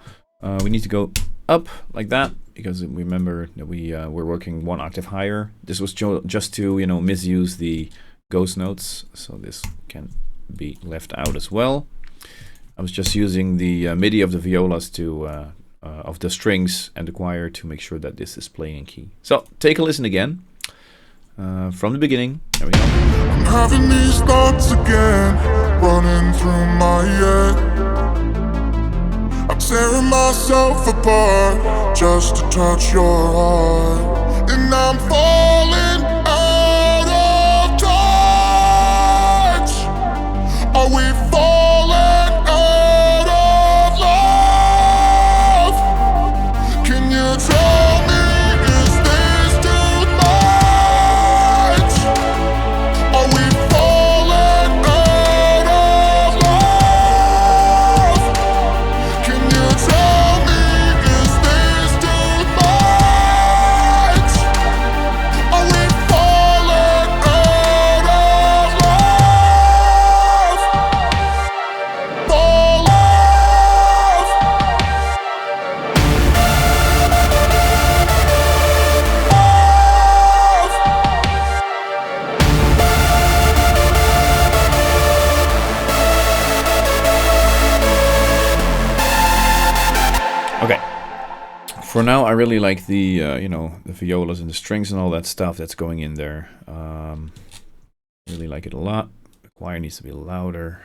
We need to go up like that, because remember that we're working 1 octave higher. This was just to misuse the ghost notes, so this can be left out as well. I was just using the MIDI of the violas to of the strings and the choir to make sure that this is playing in key. So take a listen again from the beginning. There we go. I'm having these thoughts again, running through my head. I'm tearing myself apart just to touch your heart, and I'm falling out of touch. Are we falling out of love? Can you tell me, is this too much? Are we falling out of love? Can you tell me, is this too much? Are we falling out of love? Fall love. Okay. For now, I really like the the violas and the strings and all that stuff that's going in there. Really like it a lot. The choir needs to be louder,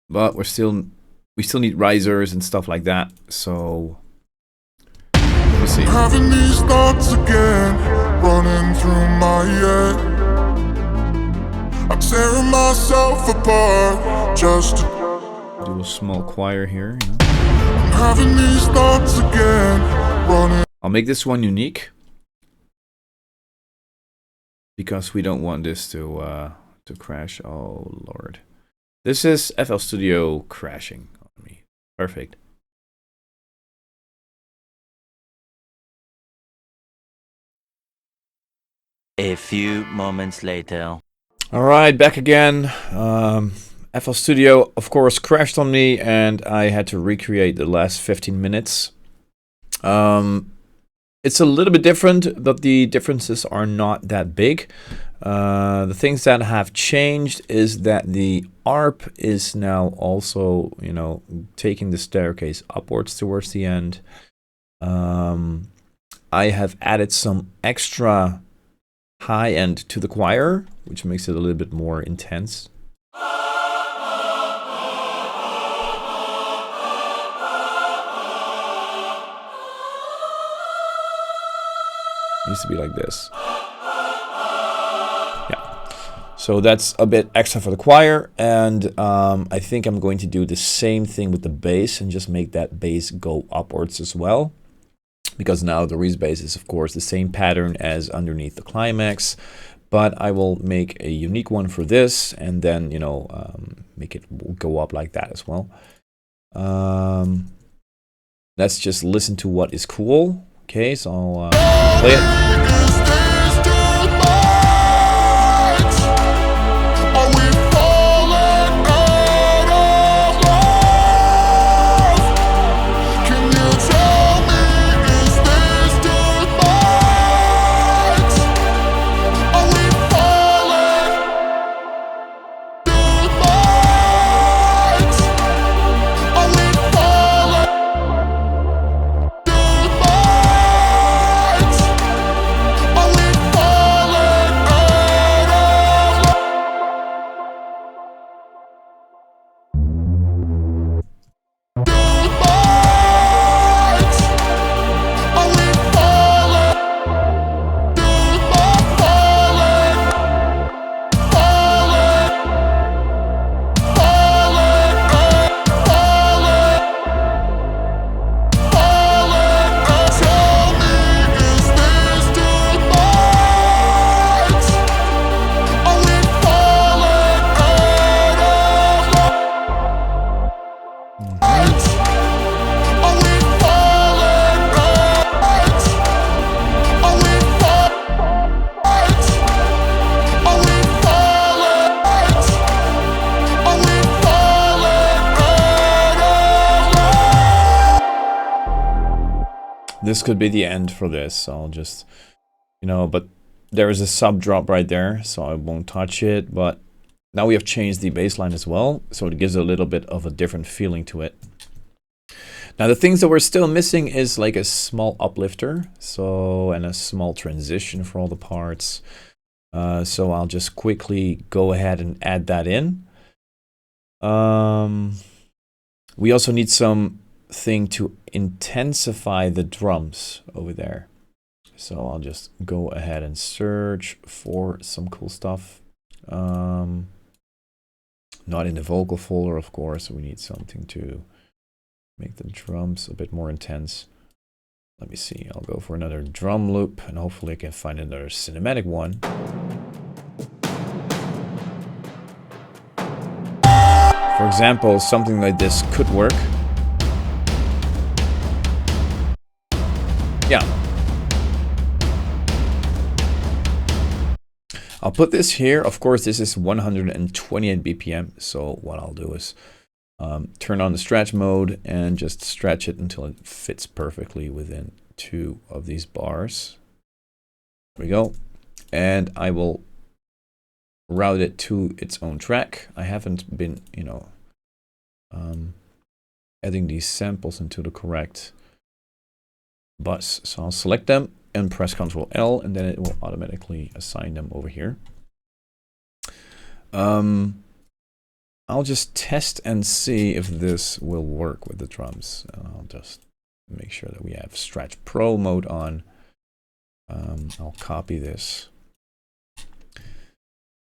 but we still need risers and stuff like that. So let me see. Having these thoughts again, running through my head. I'm tearing myself apart just to Do a small choir here. having these thoughts again, running. I'll make this one unique because we don't want this to crash. Oh Lord, this is FL Studio crashing on me. Perfect. A few moments later. All right, back again. FL Studio, of course, crashed on me, and I had to recreate the last 15 minutes. It's a little bit different, but the differences are not that big. The things that have changed is that the ARP is now also, you know, taking the staircase upwards towards the end. I have added some extra high end to the choir, which makes it a little bit more intense. Needs to be like this. Yeah. So that's a bit extra for the choir, and I think I'm going to do the same thing with the bass and just make that bass go upwards as well. Because now the Reese bass is, of course, the same pattern as underneath the climax, but I will make a unique one for this, and then, you know, make it go up like that as well. Let's just listen to what is cool. Okay, so I'll play it. This could be the end for this, so I'll just, you know, but there is a sub drop right there, so I won't touch it. But now we have changed the bass line as well, so it gives a little bit of a different feeling to it. Now the things that we're still missing is like a small uplifter, so, and a small transition for all the parts. So I'll just quickly go ahead and add that in. We also need something to intensify the drums over there. So I'll just go ahead and search for some cool stuff. Not in the vocal folder, of course. We need something to make the drums a bit more intense. Let me see. I'll go for another drum loop, and hopefully I can find another cinematic one. For example, something like this could work. Yeah. I'll put this here. Of course, this is 128 BPM. So what I'll do is turn on the stretch mode and just stretch it until it fits perfectly within 2 of these bars. There we go. And I will route it to its own track. I haven't been, you know, adding these samples into the correct bus. So I'll select them and press Ctrl L, and then it will automatically assign them over here. I'll just test and see if this will work with the drums. I'll just make sure that we have Stretch Pro mode on. I'll copy this.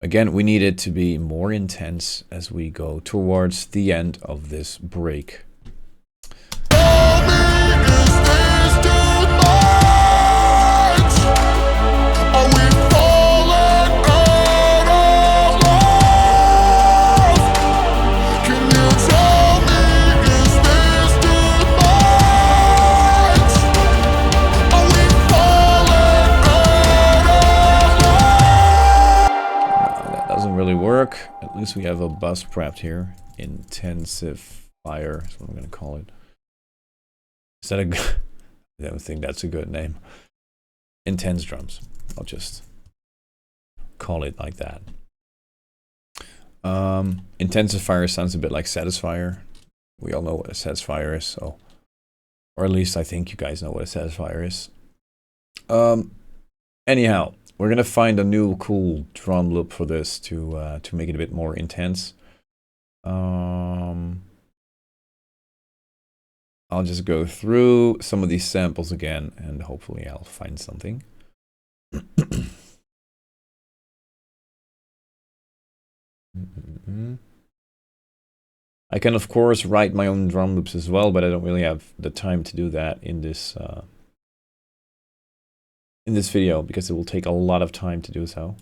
Again, we need it to be more intense as we go towards the end of this break. drums. We have a bus prepped here. Intensifier is what I'm going to call it. Is that a good? I don't think that's a good name. Intense drums. I'll just call it like that. Intensifier sounds a bit like satisfier. We all know what a satisfier is, so, or at least I think you guys know what a satisfier is. Anyhow, we're gonna find a new cool drum loop for this to make it a bit more intense. I'll just go through some of these samples again, and hopefully I'll find something. I can of course write my own drum loops as well, but I don't really have the time to do that in this video because it will take a lot of time to do so.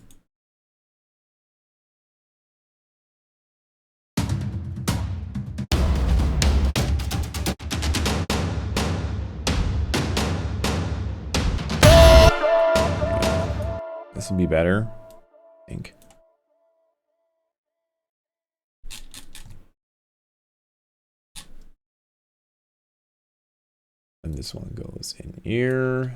This will be better, I think. And this one goes in here.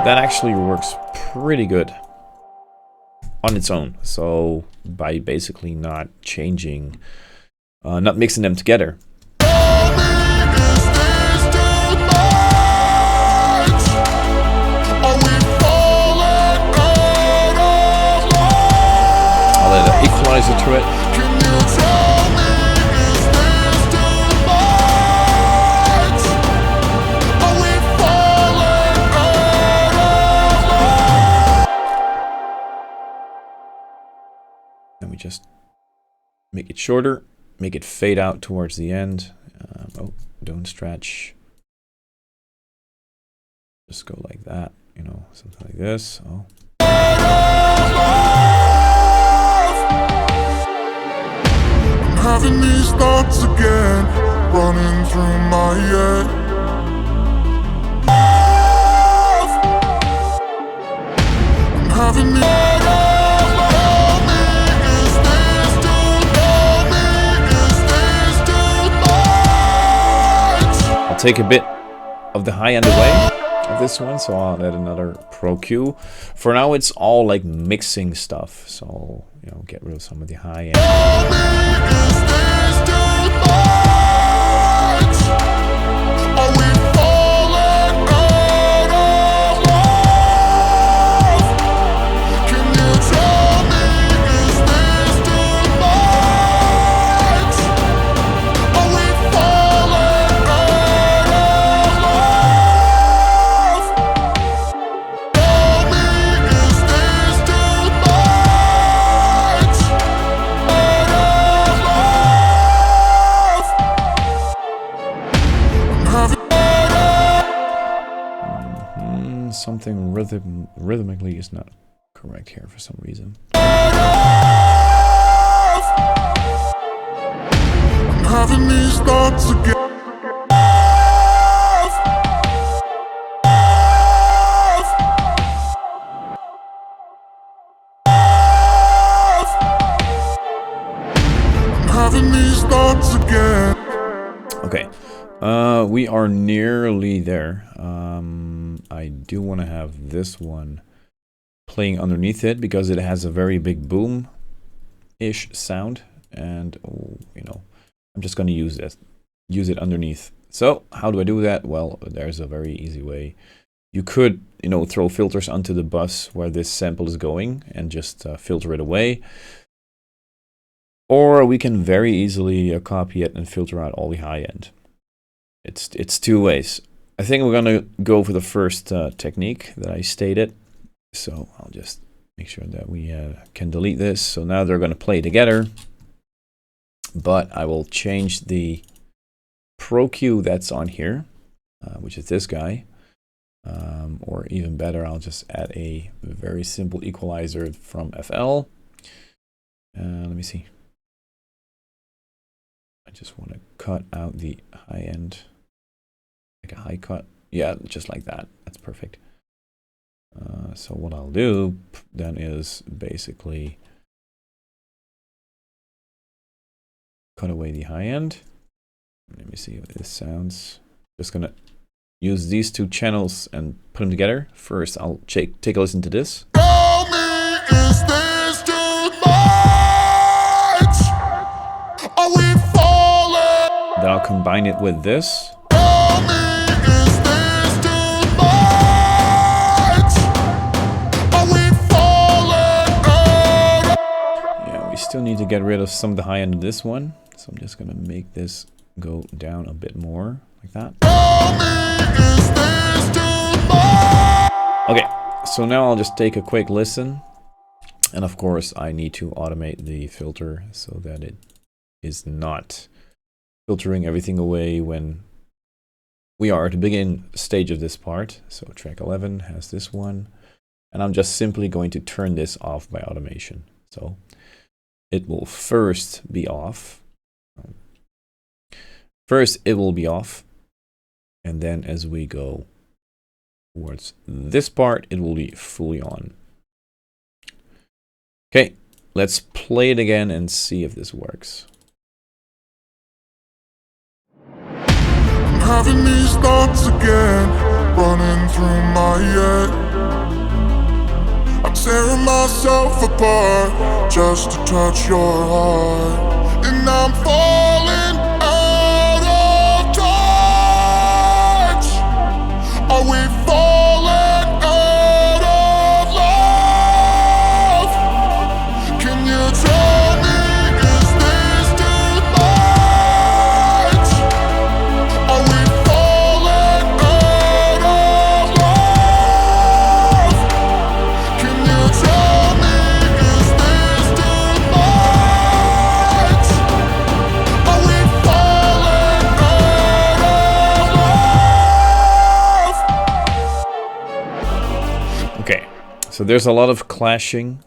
That actually works pretty good on its own. So by basically not changing, not mixing them together. I'll add an equalizer to it. And we just make it shorter, make it fade out towards the end. Oh, don't stretch. Just go like that, you know, something like this. Oh. I'm having these thoughts again, running through my head. I'm having these. I'll take a bit of the high end away of this one, so I'll add another Pro Q. For now, it's all like mixing stuff, so you know, get rid of some of the high end. Something rhythmically is not correct here for some reason. I'm having these thoughts again. I'm having these thoughts again. Okay, we are nearly there. I do want to have this one playing underneath it because it has a very big boom-ish sound, and you know, I'm just going to use it underneath. So how do I do that? Well, there's a very easy way. You could, you know, throw filters onto the bus where this sample is going and just filter it away, or we can very easily copy it and filter out all the high end. It's two ways. I think we're gonna go for the first technique that I stated. So I'll just make sure that we can delete this. So now they're gonna play together, but I will change the Pro Q that's on here, which is this guy. Or even better, I'll just add a very simple equalizer from FL. Let me see. I just want to cut out the high end, like a high cut. Yeah, just like that. That's perfect. So what I'll do then is basically cut away the high end. Let me see how this sounds. Just gonna use these two channels and put them together. First, I'll take a listen to this. Tell me, is this too much? Are we falling? Then I'll combine it with this. Tell me, is this too much? Are we falling out? Yeah, we still need to get rid of some of the high end of this one. So I'm just gonna make this go down a bit more, like that. Tell me, is this too much? Okay, so now I'll just take a quick listen. And of course, I need to automate the filter so that it is not filtering everything away when we are at the begin stage of this part. So track 11 has this one. And I'm just simply going to turn this off by automation. So it will first be off. First, it will be off. And then as we go towards this part, it will be fully on. Okay, let's play it again and see if this works. I'm having these thoughts again, running through my head. I'm tearing myself apart just to touch your heart, and I'm falling out of touch. Are we falling out of love? Can you tell me, is this too much? Are we falling out of love? Can you tell me, is this too much? Are we falling out of love? Okay, so there's a lot of clashing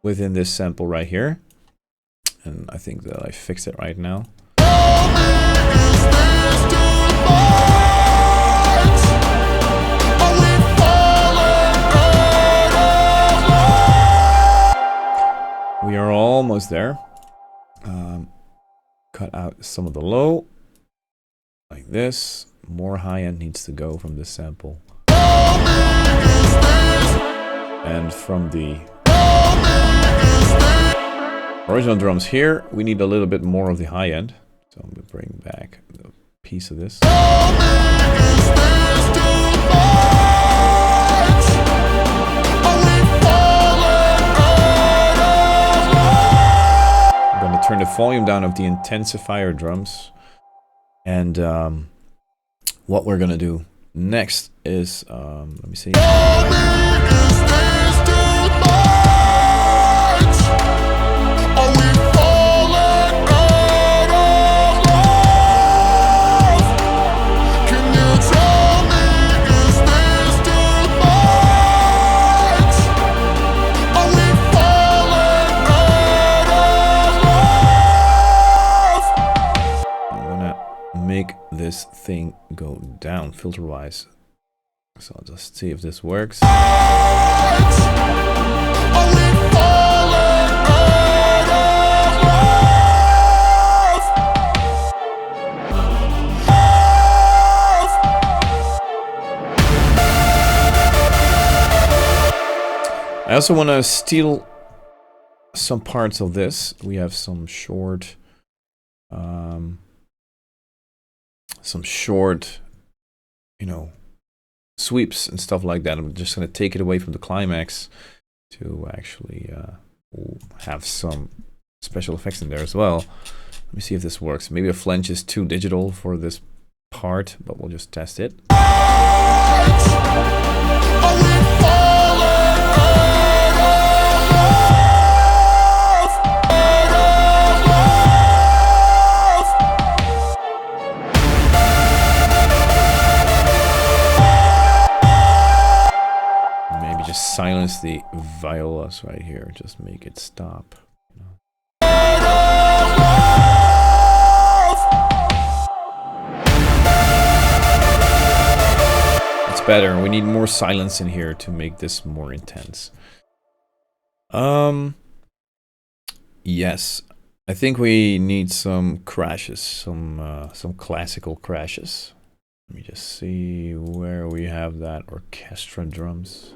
within this sample right here. And I think that I fixed it right now. Is this too much? Are we falling out of love? We are almost there. Cut out some of the low, like this. More high end needs to go from this sample. And from the original drums here, we need a little bit more of the high end. So I'm going to bring back a piece of this. I'm going to turn the volume down of the intensifier drums. And what we're going to do next is, let me see. Make this thing go down filter wise. So I'll just see if this works. I also want to steal some parts of this. We have some short you know, sweeps and stuff like that. I'm just going to take it away from the climax to actually have some special effects in there as well. Let me see if this works. Maybe a flange is too digital for this part, but we'll just test it. replace the violas right here. Just make it stop. It's better. We need more silence in here to make this more intense. Yes. I think we need some crashes, some classical crashes. Let me just see where we have that orchestra drums.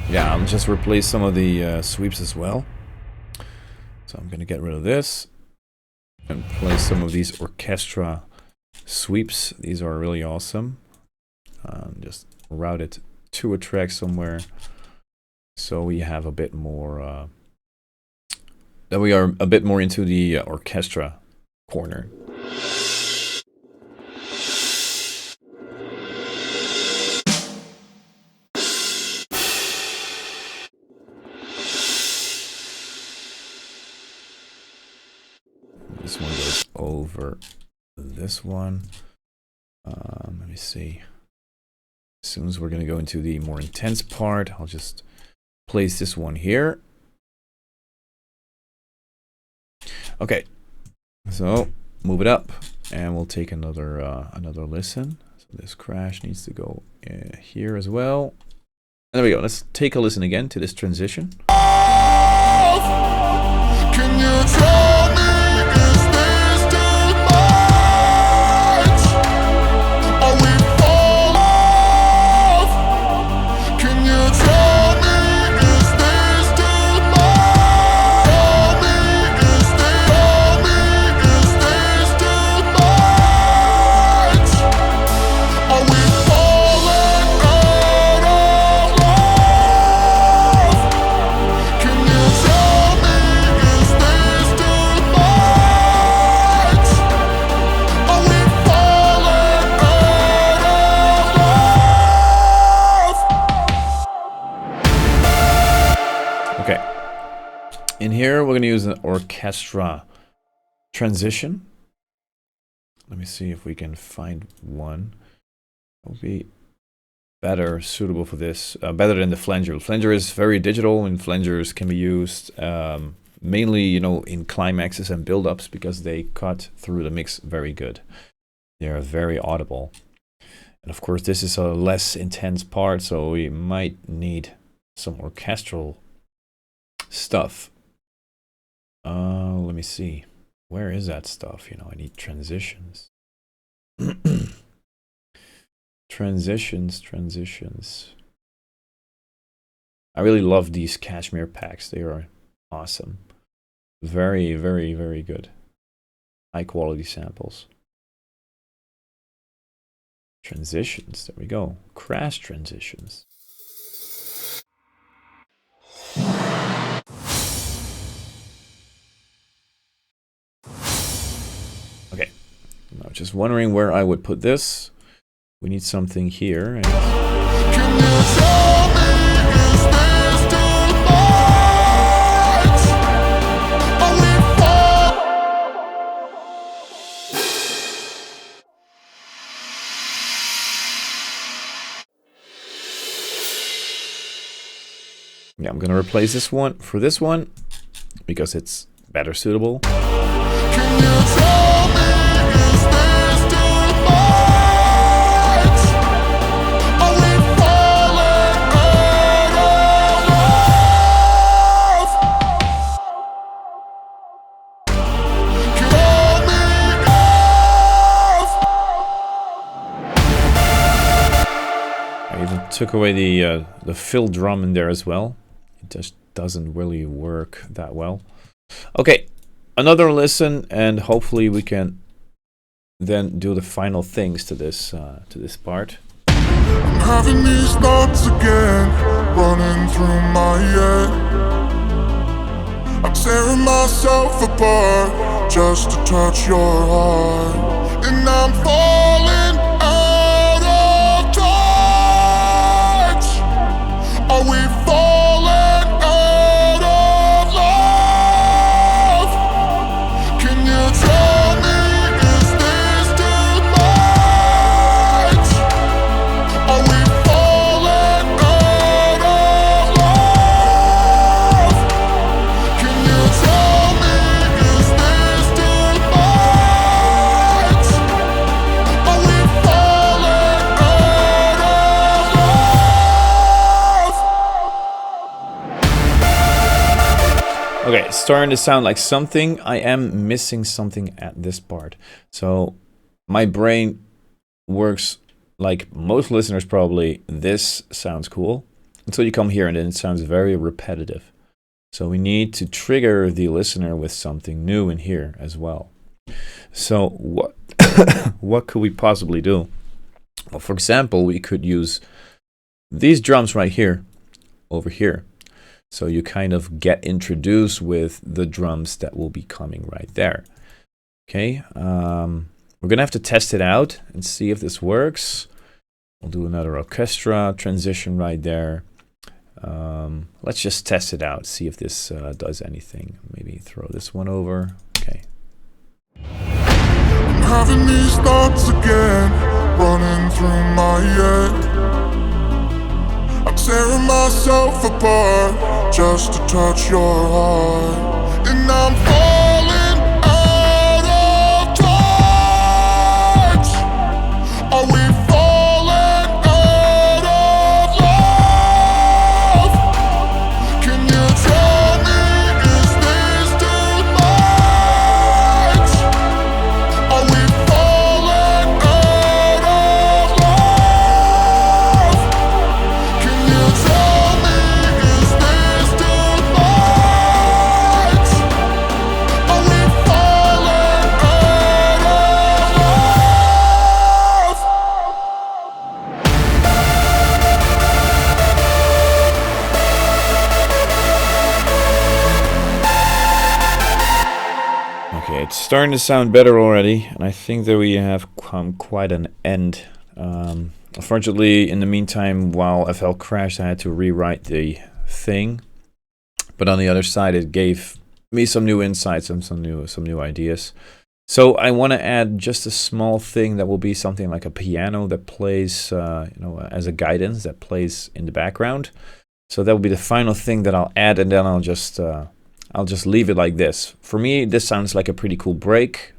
Yeah, I'll just replace some of the sweeps as well. So I'm gonna get rid of this and play some of these orchestra sweeps. These are really awesome. Just route it to a track somewhere, so we have a bit more. That we are a bit more into the orchestra corner. This one goes over this one. Let me see. As soon as we're going to go into the more intense part, I'll just place this one here. Okay, so move it up, and we'll take another another listen. So this crash needs to go here as well. And there we go. Let's take a listen again to this transition. Can you tell me, is this too much? Are we fall off? Can you tell me, is this too much? Tell me, is this too much? Are we falling out of love? Can you tell me, is this too much? Are we falling out of love? Okay. In here, we're going to use an orchestra transition. Let me see if we can find one. Will be better suitable for this, better than the flanger. Flanger is very digital, and flangers can be used mainly, you know, in climaxes and build-ups because they cut through the mix very good. They are very audible. And of course, this is a less intense part, so we might need some orchestral stuff. Let me see. Where is that stuff? You know, I need transitions. Transitions. I really love these cashmere packs. They are awesome. Very, very, very good. High quality samples. Transitions. There we go. Crash transitions. Okay. I was just wondering where I would put this. We need something here. And Can you tell me, is this too much? Are we fall? yeah, I'm gonna replace this one for this one because it's better suitable. Can you tell me, is this too much? Are we falling out of love? Tell me I even took away the fill drum in there as well. It just doesn't really work that well. Okay, another listen, and hopefully we can then do the final things to this part. I'm having these thoughts again, running through my head. I'm tearing myself apart just to touch your heart, and I'm falling out of touch. Are we falling out of love? starting to sound like something. I am missing something at this part. So my brain works like most listeners probably. This sounds cool until you come here and then it sounds very repetitive. So we need to trigger the listener with something new in here as well. So what what could we possibly do? Well, for example, we could use these drums right here, over here. So you kind of get introduced with the drums that will be coming right there. Okay, we're gonna have to test it out and see if this works. We'll do another orchestra transition right there. Let's just test it out, see if this does anything. Maybe throw this one over. Okay. I'm having these thoughts again, running through my head. I'm tearing myself apart just to touch your heart, and I'm falling out of touch. Are we falling out of love? Can you tell me, is this too much? Are we falling out of love? Can you tell me, is this too much? Are we falling out of love? Okay, it's starting to sound better already, and I think that we have come quite an end. Unfortunately, in the meantime, while FL crashed, I had to rewrite the thing. But on the other side, it gave me some new insights and some new ideas. So I want to add just a small thing that will be something like a piano that plays, as a guidance that plays in the background. So that will be the final thing that I'll add, and then I'll just leave it like this. For me, this sounds like a pretty cool break.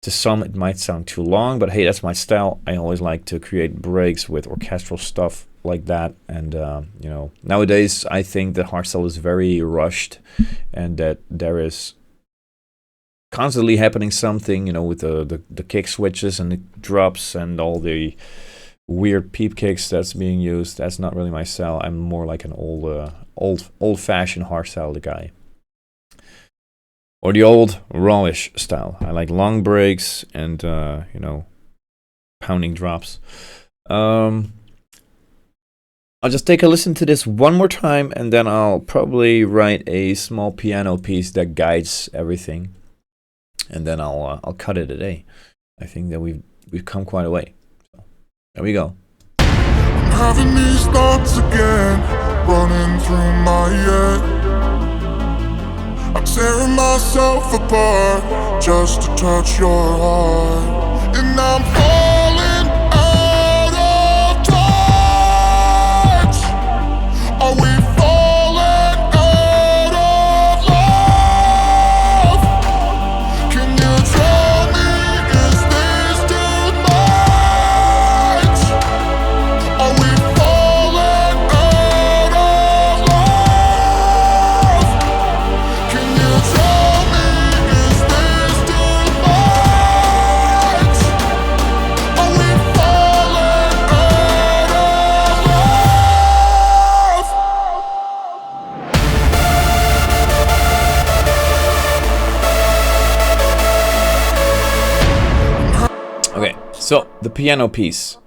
To some, it might sound too long, but hey, that's my style. I always like to create breaks with orchestral stuff like that. And, nowadays, I think that hardstyle is very rushed and that there is constantly happening something, with the kick switches and the drops and all the weird peep kicks that's being used. That's not really my style. I'm more like an old-fashioned hardstyle guy. Or the old rawish style. I like long breaks and, pounding drops. I'll just take a listen to this one more time, and then I'll probably write a small piano piece that guides everything. And then I'll cut it a day. I think that we've come quite a way. So, there we go. I'm having these thoughts again, running through my head. I'm tearing myself apart just to touch your heart, and I'm falling out of touch. Are we falling out of love? Can you tell me, is this too much? Are we falling out of love? Can you tell me, is this too much? Are we falling out of love? Okay, so the piano piece.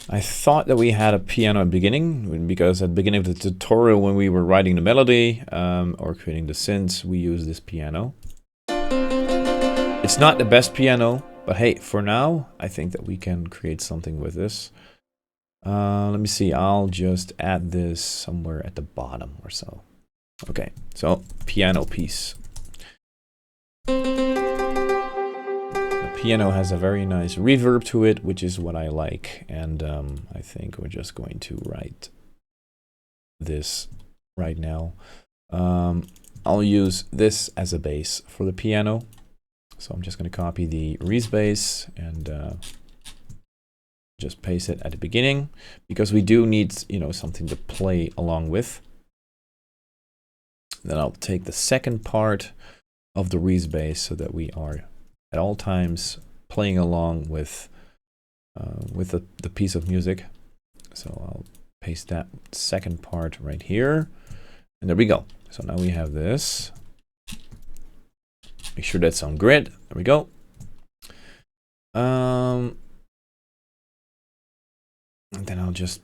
I thought that we had a piano at the beginning, because at the beginning of the tutorial when we were writing the melody or creating the synths, we used this piano. It's not the best piano, but hey, for now, I think that we can create something with this. Let me see, I'll just add this somewhere at the bottom or so. Okay, so piano piece. Piano has a very nice reverb to it, which is what I like, and I think we're just going to write this right now. I'll use this as a bass for the piano, so I'm just going to copy the Reese bass and just paste it at the beginning, because we do need something to play along with. Then I'll take the second part of the Reese bass so that we are at all times playing along with the piece of music. So I'll paste that second part right here. And there we go. So now we have this. Make sure that's on grid. There we go. And then I'll just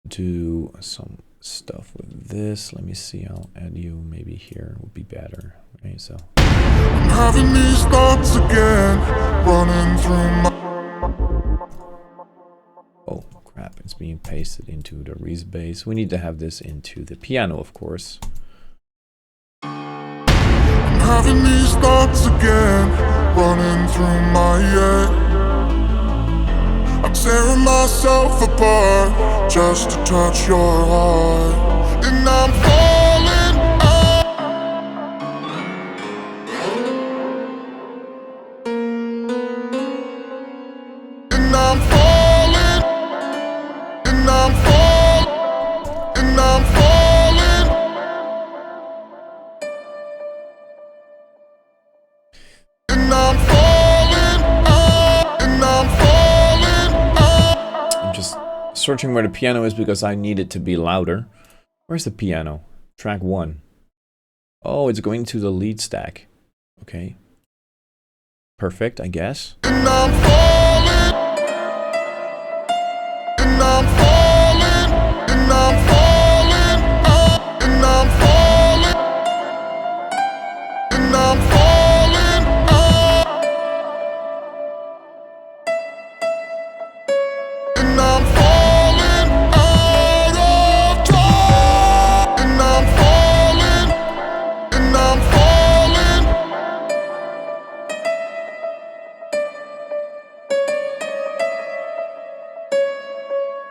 do some stuff with this. Let me see. I'll add you maybe here would be better. Right, so I'm having these thoughts again, running through my... oh crap, it's being pasted into the Reese bass. We need to have this into the piano, of course. I'm having these thoughts again, running through my head. I'm tearing myself apart just to touch your heart. And I'm falling up. And I'm falling. And I'm falling. And I'm falling. And I'm falling up. And I'm falling up. I'm just searching where the piano is because I need it to be louder. Where's the piano? Track 1. Oh, it's going to the lead stack. Okay. Perfect, I guess. And I'm falling. And I'm falling. And I'm falling up. And I'm falling. And I'm falling up. And I'm falling out of time. And I'm falling. And I'm falling.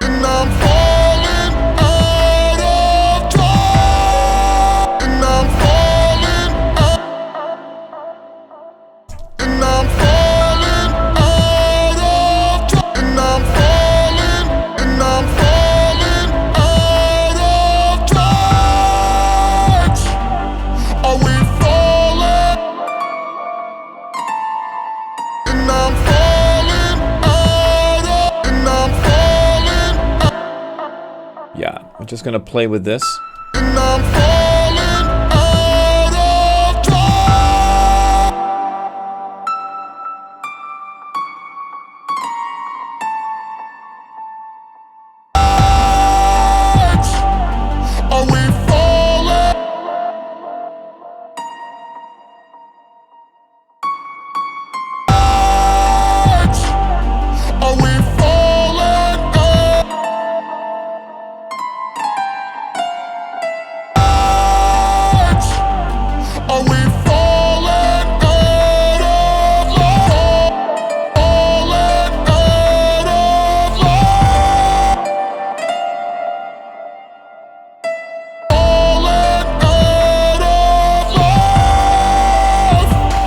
And I'm falling out of time. And I'm falling out. And I'm falling out of time. And I'm falling. And I'm falling out of touch. Are we falling? And I'm falling out of. And I'm falling out. Yeah, I'm just gonna play with this. And I'm falling out of time. Are we falling? Are we falling up? Are we falling out of love? Falling out of love. Falling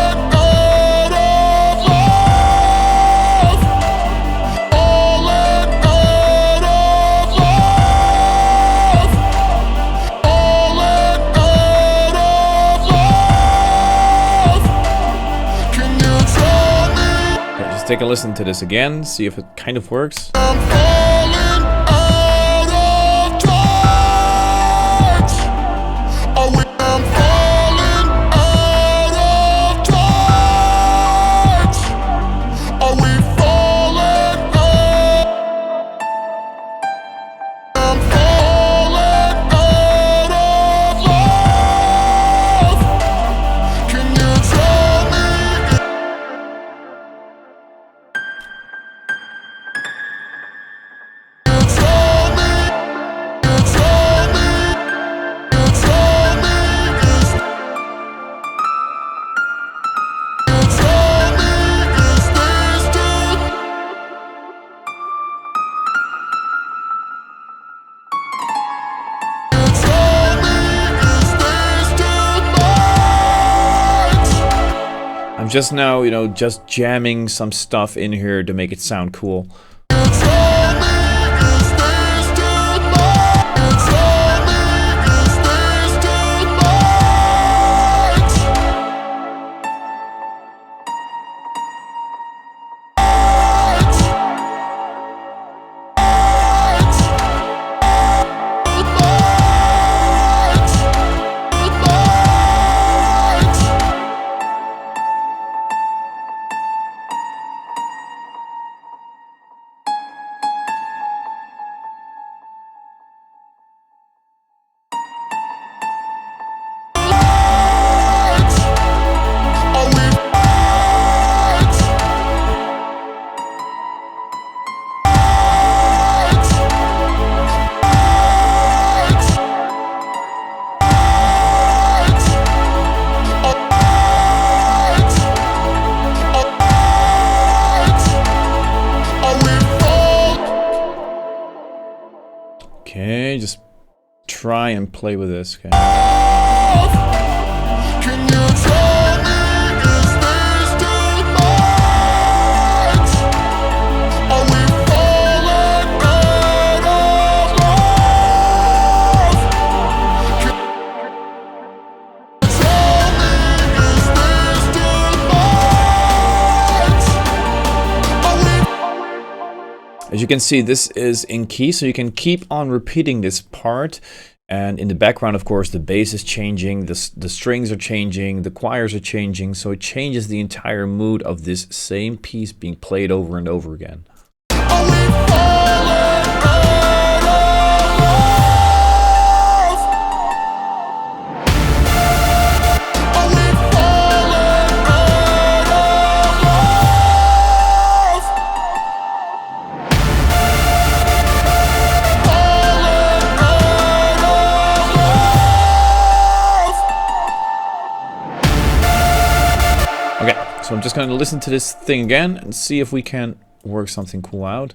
out of love. Falling out of love. Falling out of love. Falling out of love. Can you tell me Okay, just take a listen to this again, see if it kind of works. I'm falling out of touch? Are we? I'm falling out of touch. Are we falling up? I'm falling out of love. Can you tell me? You tell me. You tell me. You tell me. You tell me. Is this too? You tell me. Is this too much? I'm just now, you know, just jamming some stuff in here to make it sound cool. You tell me. Is this try and play with this. Okay. Can you tell me, is this too much? Are we falling out of love? Can you tell me, is this too much? Are we As you can see, this is in key, so you can keep on repeating this part. And in the background, of course, the bass is changing, the strings are changing, the choirs are changing, so it changes the entire mood of this same piece being played over and over again. Are we falling out of love? Are we falling out of love? Falling out of love. Okay, so I'm just going to listen to this thing again and see if we can work something cool out.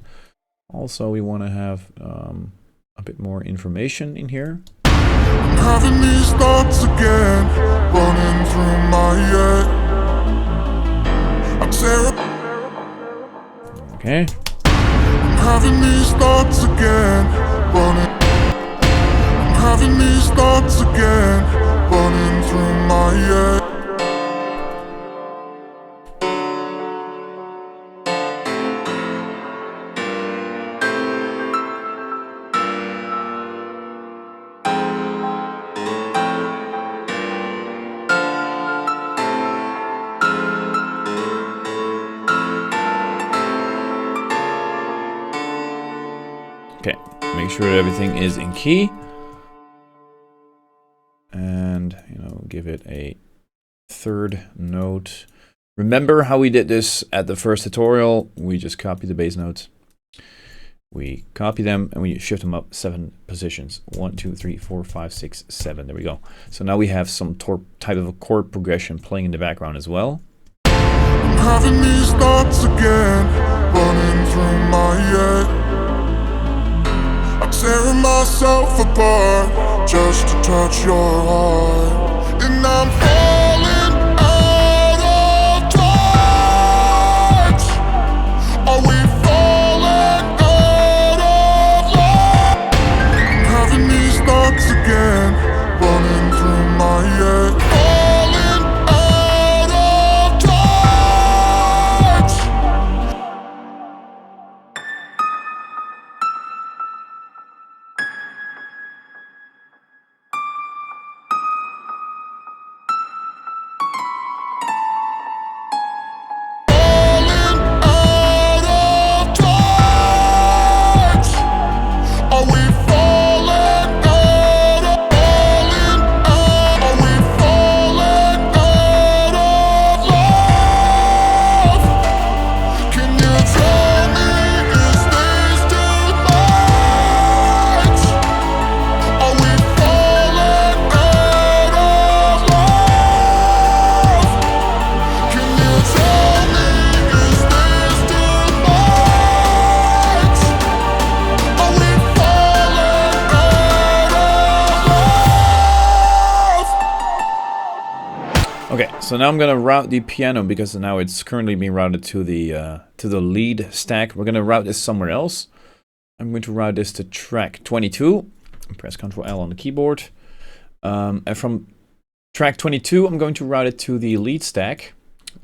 Also, we want to have a bit more information in here. I'm having these thoughts again, running through my head. I'm terrible. Okay. I'm having these thoughts again, running. I'm having these thoughts again, running through my head. Okay, make sure that everything is in key. And, you know, give it a third note. Remember how we did this at the first tutorial? We just copy the bass notes. We copy them and we shift them up 7 positions. 1, 2, 3, 4, 5, 6, 7. There we go. So now we have some type of a chord progression playing in the background as well. I'm having these thoughts again, running through my head. I'm tearing myself apart just to touch your heart, and I'm falling out of touch. Are we falling out of love? I'm having these thoughts again, running through my head. Falling out of touch. Falling out of touch. Are we falling out of falling out? Are we falling out of love? Can you tell me, is this too much? Are we falling out of love? Can you tell me, is this too much? Are we falling out of love? Okay, so now I'm gonna route the piano because now it's currently being routed to the lead stack. We're gonna route this somewhere else. I'm going to route this to track 22. Press Ctrl L on the keyboard. And from track 22, I'm going to route it to the lead stack.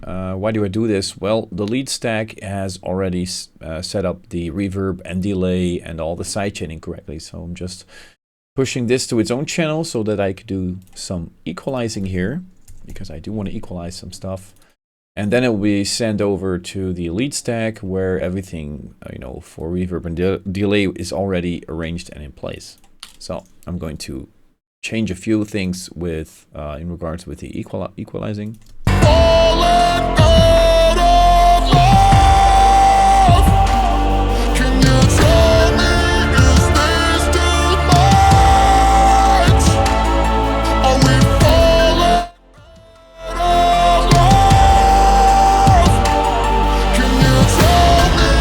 Why do I do this? Well, the lead stack has already set up the reverb and delay and all the sidechaining correctly. So I'm just pushing this to its own channel so that I could do some equalizing here, because I do want to equalize some stuff. And then it will be sent over to the lead stack where everything, you know, for reverb and delay is already arranged and in place. So I'm going to change a few things with in regards with the equalizing. Falling out of love. Can you tell me, is this too much? Are we falling out of love? Can you tell me,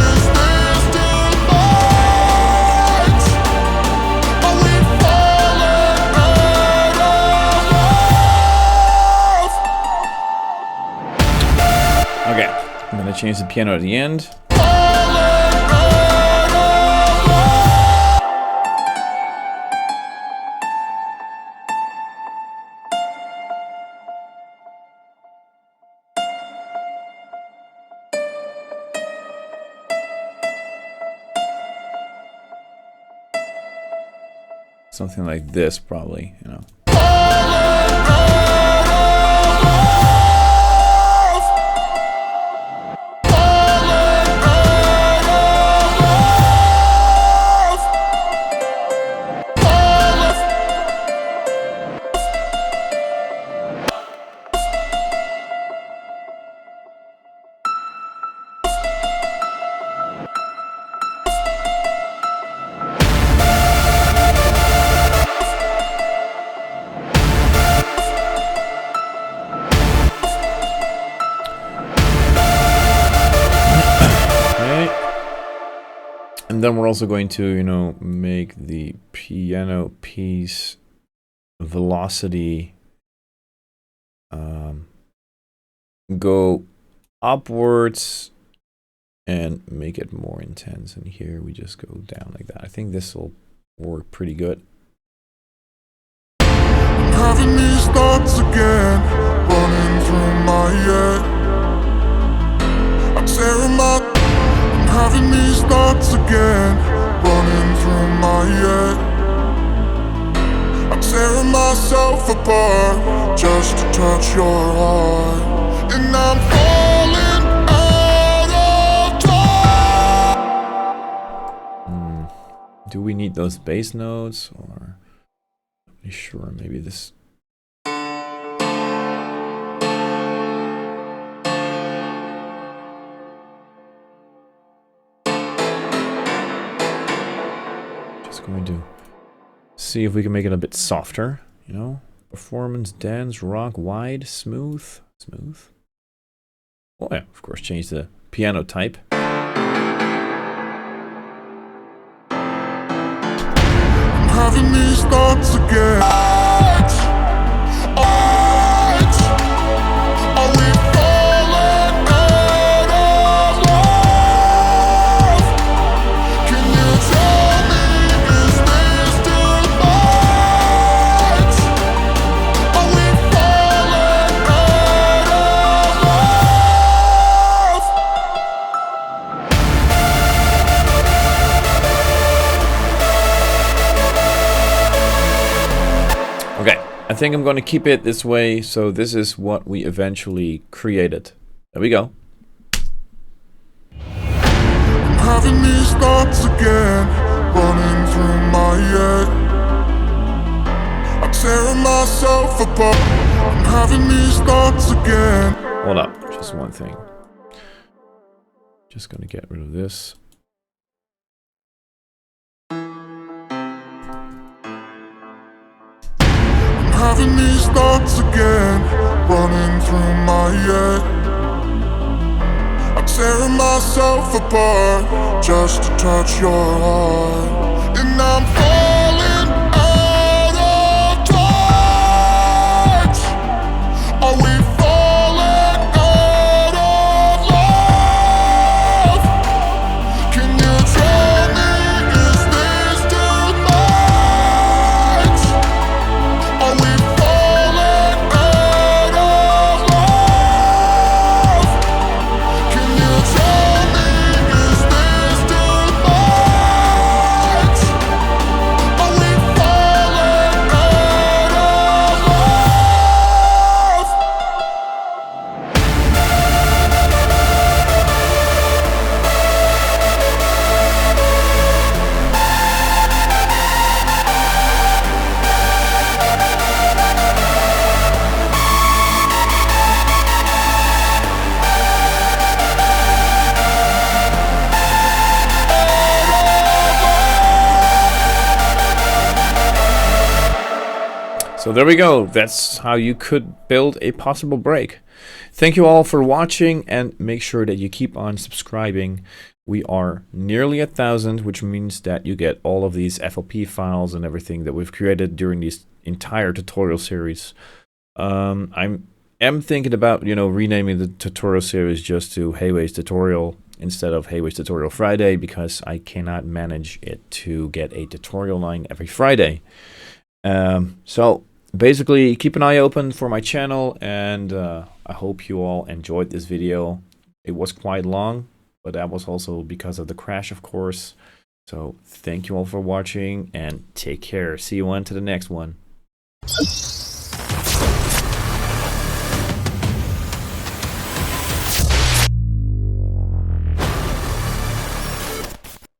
is this too much? Are we falling change the piano at the end. Something like this, probably, you know. And then we're also going to, you know, make the piano piece velocity go upwards and make it more intense. And here we just go down like that. I think this will work pretty good. Having these thoughts again running through my head. I'm tearing my. Having these thoughts again running through my head. I'm tearing myself apart just to touch your heart, and I'm falling out of time. Do we need those bass notes, or not really sure? Maybe this. Going to see if we can make it a bit softer, you know. Performance, dance, rock, wide, smooth. Oh yeah, of course, change the piano type. I'm having these thoughts again. Are we falling out of love? Can you tell me? I think I'm going to keep it this way, so this is what we eventually created. There we go. I'm having these thoughts again running through my head. I'm tearing myself apart. I'm having these thoughts again. Hold up, just one thing. Just going to get rid of this. Having these thoughts again running through my head. I'm tearing myself apart just to touch your heart, and I'm falling out of touch. Are we falling out of love? Can you tell me, is this too much? Are we falling out of love? Can you tell me, is this too much? Are we falling out of love? So there we go. That's how you could build a possible break. Thank you all for watching, and make sure that you keep on subscribing. We are nearly 1,000, which means that you get all of these FLP files and everything that we've created during this entire tutorial series. I'm am thinking about, you know, renaming the tutorial series just to Hayway's tutorial instead of Hayway's tutorial Friday, because I cannot manage it to get a tutorial line every Friday. So basically, keep an eye open for my channel, and I hope you all enjoyed this video. It was quite long, but that was also because of the crash, of course. So thank you all for watching, and take care. See you on to the next one.